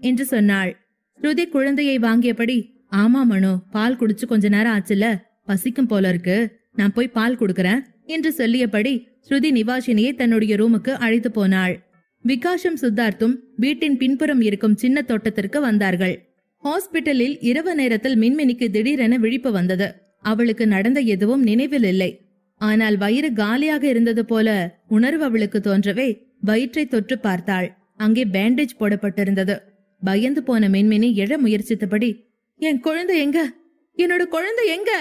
என்று சொன்னாள். ஸ்ருதி குழந்தையை வாங்கியபடி, ஆமா மனு, பால் குடிச்சு கொஞ்ச நேரம் ஆச்சுல, பசிக்கும் போல இருக்கு, நான் போய் பால் கொடுக்கறேன் என்று சொல்லியபடி ஸ்ருதி நிவாஷினியை தன்னுடைய ரூமுக்கு அழைத்து போனாள். விகாஷும் சித்தார்த்தும் வீட்டின் பின்புறம் இருக்கும் சின்ன தோட்டத்திற்கு வந்தார்கள். ஹாஸ்பிட்டலில் இரவு நேரத்தில் மின்மினிக்கு திடீரென விழிப்பு வந்தது. அவளுக்கு நடந்த எதுவும் நினைவில் இல்லை. ஆனால் வயிறு காலியாக இருந்தது போல உணர்வு அவளுக்கு தோன்றவே வயிற்றை தொற்று பார்த்தாள். அங்கே பேண்டேஜ் போடப்பட்டிருந்தது. பயந்து போன மின்மினி எழ முயற்சித்தபடி, என் குழந்தை எங்க, என்னோட குழந்தை எங்க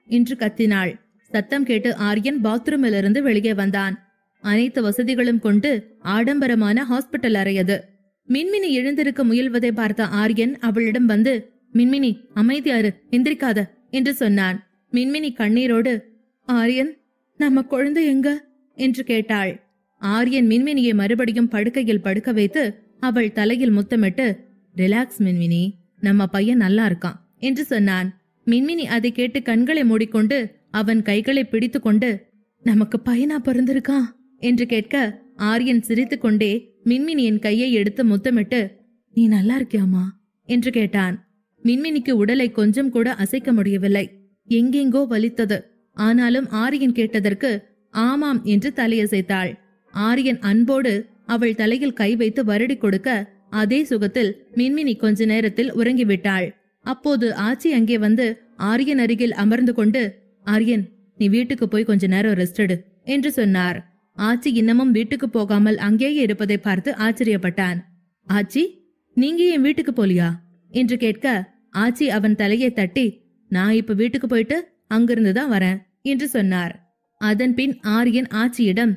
என்று கத்தினாள். சத்தம் கேட்டு ஆரியன் பாத்ரூமில் இருந்து வெளியே வந்தான். அனைத்து வசதிகளும் கொண்டு ஆடம்பரமான ஹாஸ்பிட்டல் அறையது. மின்மினி எழுந்திருக்க முயல்வதை பார்த்த ஆரியன் அவளிடம் வந்து, மின்மினி அமைதியாரு, எந்திரிக்காத என்று சொன்னான். மின்மினி கண்ணீரோடு, ஆரியன், நம்ம குழந்தை எங்க என்று கேட்டாள். ஆரியன் மின்மினியை மறுபடியும் படுக்கையில் படுக்க வைத்து அவள் தலையில் முத்தமிட்டு, ரிலாக்ஸ் மின்மினி, நம்ம பையன் நல்லா இருக்கான் என்று சொன்னான். மின்மினி அதை கேட்டு கண்களை மூடிக்கொண்டு அவன் கைகளை பிடித்து கொண்டு, நமக்கு பையனா பிறந்திருக்கான் என்று கேட்க ஆரியன் சிரித்துக் கொண்டே மின்மினியின் கையை எடுத்து முத்தமிட்டு, நீ நல்லா இருக்கியாமா என்று கேட்டான். மின்மினிக்கு உடலை கொஞ்சம் கூட அசைக்க முடியவில்லை. எங்கெங்கோ வலித்தது. ஆனாலும் ஆரியன் கேட்டதற்கு ஆமாம் என்று தலையசைத்தாள். ஆரியன் அன்போடு அவள் தலையில் கை வைத்து வருடி கொடுக்க அதே சுகத்தில் மின்மினி கொஞ்ச நேரத்தில் உறங்கிவிட்டாள். அப்போது ஆச்சி அங்கே வந்து ஆரியன் அருகில் அமர்ந்து கொண்டு, ஆரியன், நீ வீட்டுக்கு போய் கொஞ்ச நேரம் ரெஸ்ட் எடு என்று சொன்னார். ஆச்சி இன்னமும் வீட்டுக்கு போகாமல் அங்கேயே இருப்பதை பார்த்து ஆச்சரியப்பட்டான். ஆச்சி, நீங்க என் வீட்டுக்கு போலியா என்று கேட்க ஆச்சி அவன் தலையை தட்டி, நான் இப்ப வீட்டுக்கு போயிட்டு அங்கிருந்துதான் வரேன் என்று சொன்னார். அதன் பின் ஆரியன் ஆச்சியிடம்,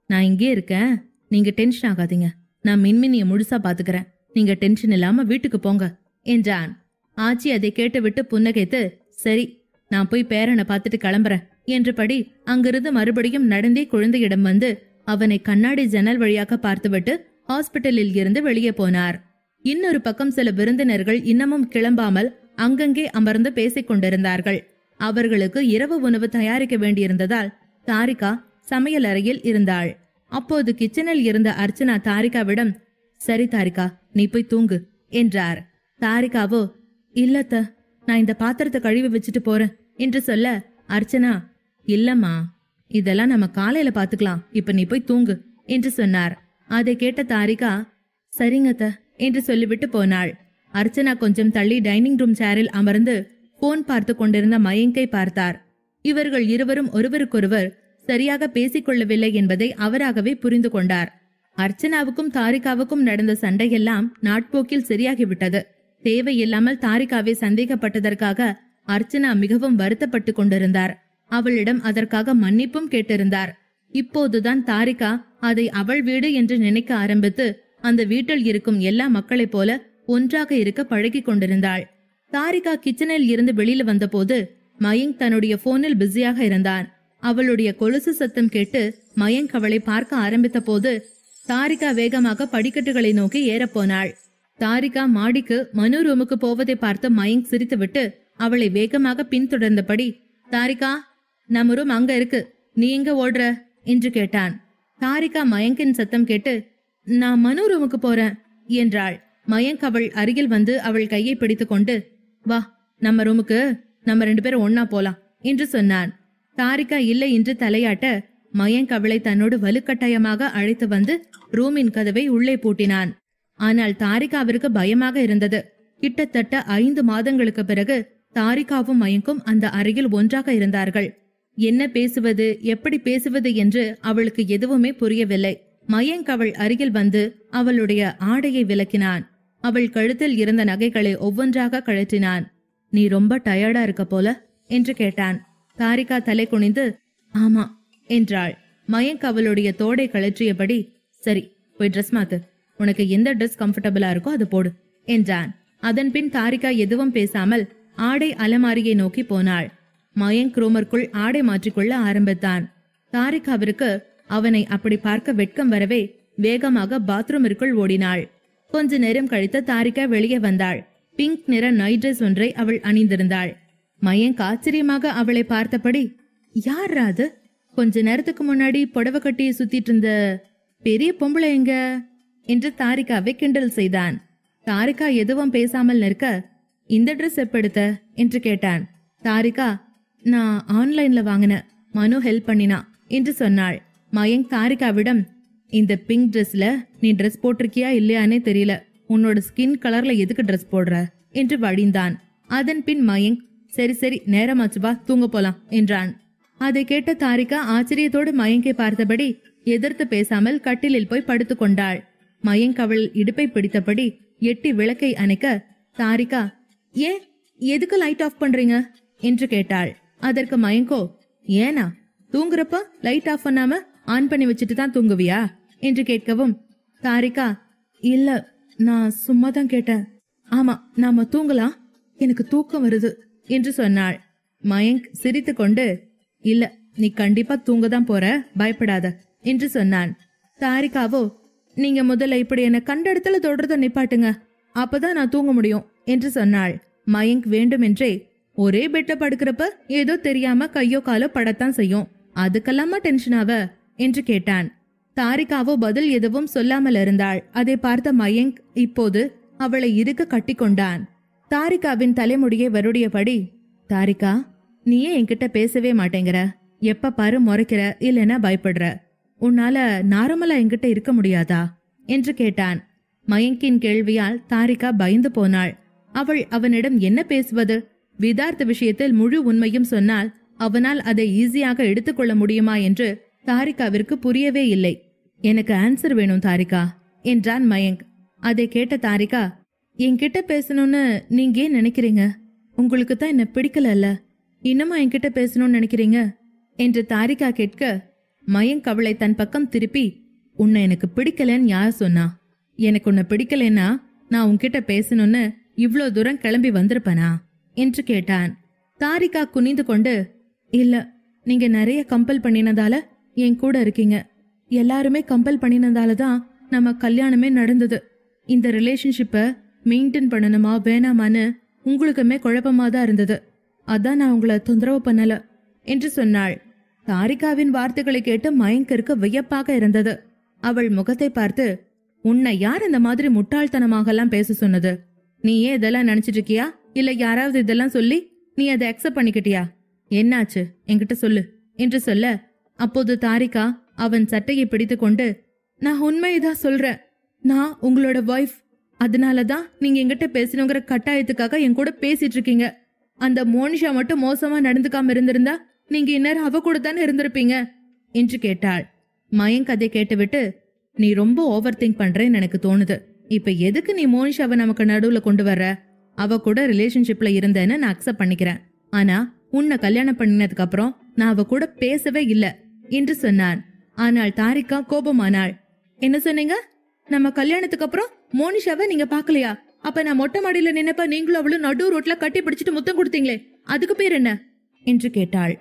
நான் இங்கே இருக்கேன், நீங்க டென்ஷன் ஆகாதீங்க, நான் மின்மினிய முழுசா பாத்துக்கிறேன், நீங்க டென்ஷன் இல்லாம வீட்டுக்கு போங்க என்றான். ஆச்சி அதை கேட்டுவிட்டு புன்னகைத்து, சரி நான் போய் பேரனை பார்த்துட்டு கிளம்புறேன் என்றபடி அங்கிருந்து மறுபடியும் நடந்தே குழந்தையிடம் வந்து அவனை கண்ணாடி ஜன்னல் வழியாக பார்த்துவிட்டு ஹாஸ்பிட்டலில் இருந்து வெளியே போனார். இன்னொரு பக்கம் சில விருந்தினர்கள் இன்னமும் கிளம்பாமல் அங்கங்கே அமர்ந்து பேசிக் கொண்டிருந்தார்கள். அவர்களுக்கு இரவு உணவு தயாரிக்க வேண்டியிருந்ததால் தாரிகா சமையல் அறையில் இருந்தாள். அப்போது கிச்சனில் இருந்த அர்ச்சனா தாரிகாவிடம், சரி தாரிகா, நீ போய் தூங்கு என்றார். தாரிகாவோ, இல்லத்த, நான் இந்த பாத்திரத்தை கழுவி வச்சுட்டு போறேன் என்று சொல்ல, அர்ச்சனா, இல்லம்மா, இதெல்லாம் நம்ம காலையில பாத்துக்கலாம், இப்ப நீ போய் தூங்கு என்று சொன்னார். அதை கேட்ட தாரிகா, சரிங்கத்த என்று சொல்லிவிட்டு போனாள். அர்ச்சனா கொஞ்சம் தள்ளி டைனிங் ரூம் சேரில் அமர்ந்து போன் பார்த்து கொண்டிருந்த மயங்கை பார்த்தார். இவர்கள் இருவரும் ஒருவருக்கொருவர் சரியாக பேசிக்கொள்ளவில்லை என்பதை அவராகவே புரிந்து கொண்டார். அர்ச்சனாவுக்கும் தாரிகாவுக்கும் நடந்த சண்டையெல்லாம் நாட்போக்கில் சரியாகிவிட்டது. தேவையில்லாமல் தாரிகாவை சந்தேகப்பட்டதற்காக அர்ச்சனா மிகவும் வருத்தப்பட்டு கொண்டிருந்தார். அவளிடம் அதற்காக மன்னிப்பும் கேட்டிருந்தார். இப்போதுதான் தாரிகா அதை அவள் வீடு என்று நினைக்க ஆரம்பித்து அந்த வீட்டில் இருக்கும் எல்லா மக்களைப் போல ஒன்றாக இருக்க பழகி கொண்டிருந்தாள். தாரிகா கிச்சனில் இருந்து வெளியில வந்த போது மயங்க் தன்னுடைய போனில் பிஸியாக இருந்தான். அவளுடைய கொலுசு சத்தம் கேட்டு மயங்க் அவளை பார்க்க ஆரம்பித்த போது தாரிகா வேகமாக படிக்கட்டுகளை நோக்கி ஏறப்போனாள். தாரிகா மாடிக்கு மனு ரூமுக்கு போவதை பார்த்து மயங்க் சிரித்துவிட்டு அவளை வேகமாக பின்தொடர்ந்தபடி, தாரிகா, நம்ம ரூம் அங்க இருக்கு, நீ எங்க ஓடுற என்று கேட்டான். தாரிகா மயங்கின் சத்தம் கேட்டு, நான் மனு ரூமுக்கு போறேன் என்றாள். மயங்க் அவள் அருகில் வந்து அவள் கையை பிடித்து கொண்டு, வா, நம்ம ரூமுக்கு நம்ம 2 பேரும் ஒன்னா போலாம் என்று சொன்னான். தாரிகா இல்லை என்று தலையாட்ட மயங்க் அவளை தன்னோடு வலுக்கட்டாயமாக அழைத்து வந்து ரூமின் கதவை உள்ளே பூட்டினான். ஆனால் தாரிகாவிற்கு பயமாக இருந்தது. கிட்டத்தட்ட 5 மாதங்களுக்கு பிறகு தாரிகாவும் மயங்கும் அந்த அறையில் ஒன்றாக இருந்தார்கள். என்ன பேசுவது, எப்படி பேசுவது என்று அவளுக்கு எதுவுமே புரியவில்லை. மயங்க் அவள் அருகில் வந்து அவளுடைய ஆடையை விலக்கினான். அவள் கழுத்தில் இருந்த நகைகளை ஒவ்வொன்றாக கழற்றினான். நீ ரொம்ப டயர்டா இருக்க போல என்று கேட்டான். தாரிகா தலை குனிந்து ஆமா என்றாள். மயங்க் அவளுடைய தோடை கழற்றியபடி, சரி போய் ட்ரெஸ் மாத்து, உனக்கு எந்த ட்ரெஸ் கம்ஃபர்டபுளா இருக்கோ அது போடு என்றான். அதன் பின் தாரிகா எதுவும் பேசாமல் ஆடை அலமாரியை நோக்கி போனாள். மயங்க் ரூமிற்குள் ஆடை மாற்றிக்கொள்ள ஆரம்பித்தான். தாரிகாவிற்கு அவனை அப்படி பார்க்க வெட்கம் வரவே வேகமாக பாத்ரூமிற்குள் ஓடினாள். கொஞ்ச நேரம் கழித்து தாரிகா வெளியே வந்தாள். பிங்க் நிற நைட் ட்ரெஸ் ஒன்றை அவள் அணிந்திருந்தாள். மயங்க் ஆச்சரியமாக அவளை பார்த்தபடி, யார் அது? கொஞ்ச நேரத்துக்கு முன்னாடி புடவை கட்டி சுத்திட்டு இருந்த பெரிய பொம்பளை எங்க என்று தாரிகாவை கிண்டல் செய்தான். தாரிகா எதுவும் பேசாமல் நிற்க, இந்த ட்ரெஸ் எப்ப எடுத்த என்று கேட்டான். தாரிகா, நான் ஆன்லைன்ல வாங்கின, மனு ஹெல்ப் பண்ணினா என்று சொன்னாள். மயங்க் தாரிகாவிடம், இந்த பிங்க் ட்ரெஸ்ல நீ ட்ரெஸ் போட்டிருக்கியா இல்லையானே தெரியல, உன்னோட ஸ்கின் கலர்ல எதுக்கு ட்ரெஸ் போடுற என்று வழிந்தான். அதன் பின் மயங்க், சரி சரி நேரமாச்சு, வா தூங்க போலாம் என்றான். அதை கேட்ட தாரிகா ஆச்சரியத்தோடு மயங்கை பார்த்தபடி எதிர்த்து பேசாமல் கட்டிலில் போய் படுத்து கொண்டாள். மயங்க் அவள் இடுப்பை பிடித்தபடி எட்டி விளக்கை அணைக்க, தாரிகா, ஏன் எதுக்கு லைட் ஆஃப் பண்றீங்க என்று கேட்டாள். அதற்கு மயங்கோ, ஏனா தூங்குறப்ப லைட் ஆஃப் பண்ணாம ஆன் பண்ணி வச்சுட்டு தான் தூங்குவியா என்று கேட்கவும், தாரிகா, இல்ல நான் சும்மா தான் கேட்டேன், ஆமா நாம தூங்கலாம், எனக்கு தூக்கம் வருது என்று சொன்னாள். மயங்க் சிரித்து கொண்டு, இல்ல நீ கண்டிப்பா தூங்கதான் போற, பயப்படாத என்று சொன்னான். தாரிகாவோ, நீங்க முதல்ல இப்படி என்ன கண்ட இடத்துல தொடர்றத நிப்பாட்டுங்க, அப்பதான் நான் தூங்க முடியும் என்று சொன்னாள். மயங்க் வேண்டுமென்றே, ஒரே பெட்ட படுக்கிறப்ப ஏதோ தெரியாம கையோ காலோ படத்தான் செய்யும், அதுக்கெல்லாமா டென்ஷன் ஆவ என்று கேட்டான். தாரிகாவோ பதில் எதுவும் சொல்லாமல் இருந்தாள். அதை பார்த்த மயங்க் இப்போது அவளை இறுக கட்டி கொண்டான். தாரிகாவின் தலைமுடியை வருடியபடி, தாரிகா, நீயே என்கிட்ட பேசவே மாட்டேங்கிற, எப்ப பாரு முறைக்கிற இல்லைன்னா பயப்படுற, உன்னால நார்மலா என்கிட்ட இருக்க முடியாதா என்று கேட்டான். மயங்கின் கேள்வியால் தாரிகா பயந்து போனாள். அவள் அவனிடம் என்ன பேசுவது? விதார்த்த விஷயத்தில் முழு உண்மையும் சொன்னால் அவனால் அதை ஈஸியாக எடுத்துக்கொள்ள முடியுமா என்று தாரிகாவிற்கு புரியவே இல்லை. எனக்கு ஆன்சர் வேணும் தாரிகா என்றான் மயங்க். அதை கேட்ட தாரிகா, என்கிட்ட பேசணும்னு நீங்க ஏன் நினைக்கிறீங்க? உங்களுக்கு தான் என்ன பிடிக்கல, இன்னுமா என்கிட்ட பேசணும்னு நினைக்கிறீங்க என்று தாரிகா கேட்க, மயங்க் அவளை தன் பக்கம் திருப்பி, உன்னை எனக்கு பிடிக்கலன்னு யார் சொன்னா எனக்கு உன்னை பிடிக்கலன்னா நான் உன்கிட்ட பேசணும்னு இவ்ளோ தூரம் கிளம்பி வந்திருப்பனா என்று கேட்டான். தாரிகா குனிந்து கொண்டு, இல்ல, நீங்க நிறைய கம்பல் பண்ணினதால என் கூட இருக்கீங்க. எல்லாருமே கம்பல் பண்ணினதால தான் நம்ம கல்யாணமே நடந்தது. இந்த ரிலேஷன்ஷிப்பை மெயின்டைன் பண்ணணுமா வேணாமான்னு உங்களுக்குமே குழப்பமா தான் இருந்தது. அதான் நான் உங்களை தொந்தரவு பண்ணல என்று சொன்னாள். தாரிகாவின் வார்த்தைகளை கேட்டு மயங்கிற்கு வியப்பாக இருந்தது. அவள் முகத்தை பார்த்து, உன்னை யார் இந்த மாதிரி முட்டாள்தனமாக எல்லாம் பேச சொன்னது? நீ ஏன் இதெல்லாம் நினைச்சிட்டு இருக்கியா, இல்ல யாராவது இதெல்லாம் சொல்லி நீ அதை அக்செப்ட் பண்ணிக்கிட்டியா? என்னாச்சு என்கிட்ட சொல்லு என்று சொல்ல, அப்போது தாரிகா அவன் சட்டையை பிடித்து கொண்டு, நான் உண்மையதான் சொல்றேன். நான் உங்களோட வைஃப். அதனாலதான் நீங்க என்கிட்ட பேசணுங்கிற கட்டாயத்துக்காக என் கூட பேசிட்டு இருக்கீங்க. அந்த மோனிஷா மட்டும் மோசமா நடந்துக்காம இருந்திருந்தா நீங்க இந்நேரம் அவ கூட தானே இருந்திருப்பீங்க என்று கேட்டாள். மயங்க் அதை கேட்டுவிட்டு, நீ ரொம்ப ஓவர் திங்க் பண்றேன்னு எனக்கு தோணுது. இப்ப எதுக்கு நீ மோனிஷாவை நமக்கு நடுவுல கொண்டு வர்ற? அவ கூட ரிலேஷன்ஷிப்ல இருந்தேன்னு நான் அக்செப்ட் பண்ணிக்கிறேன். ஆனா உன்னை கல்யாணம் பண்ணினதுக்கு அப்புறம் நான் அவ கூட பேசவே இல்ல என்று சொன்னான். ஆனால் தாரிகா கோபமானாள். என்ன சொன்னீங்க? நம்ம கல்யாணத்துக்கு அப்புறம் மோனிஷாவை நீங்க பாக்கலையா? அப்ப நான் மொட்டை மாடியில நின்னப்ப நீங்களும் அவளும் நடு ரோட்ல கட்டி பிடிச்சிட்டு முத்தம் கொடுத்தீங்களே, அதுக்கு பேர் என்ன என்று கேட்டாள்.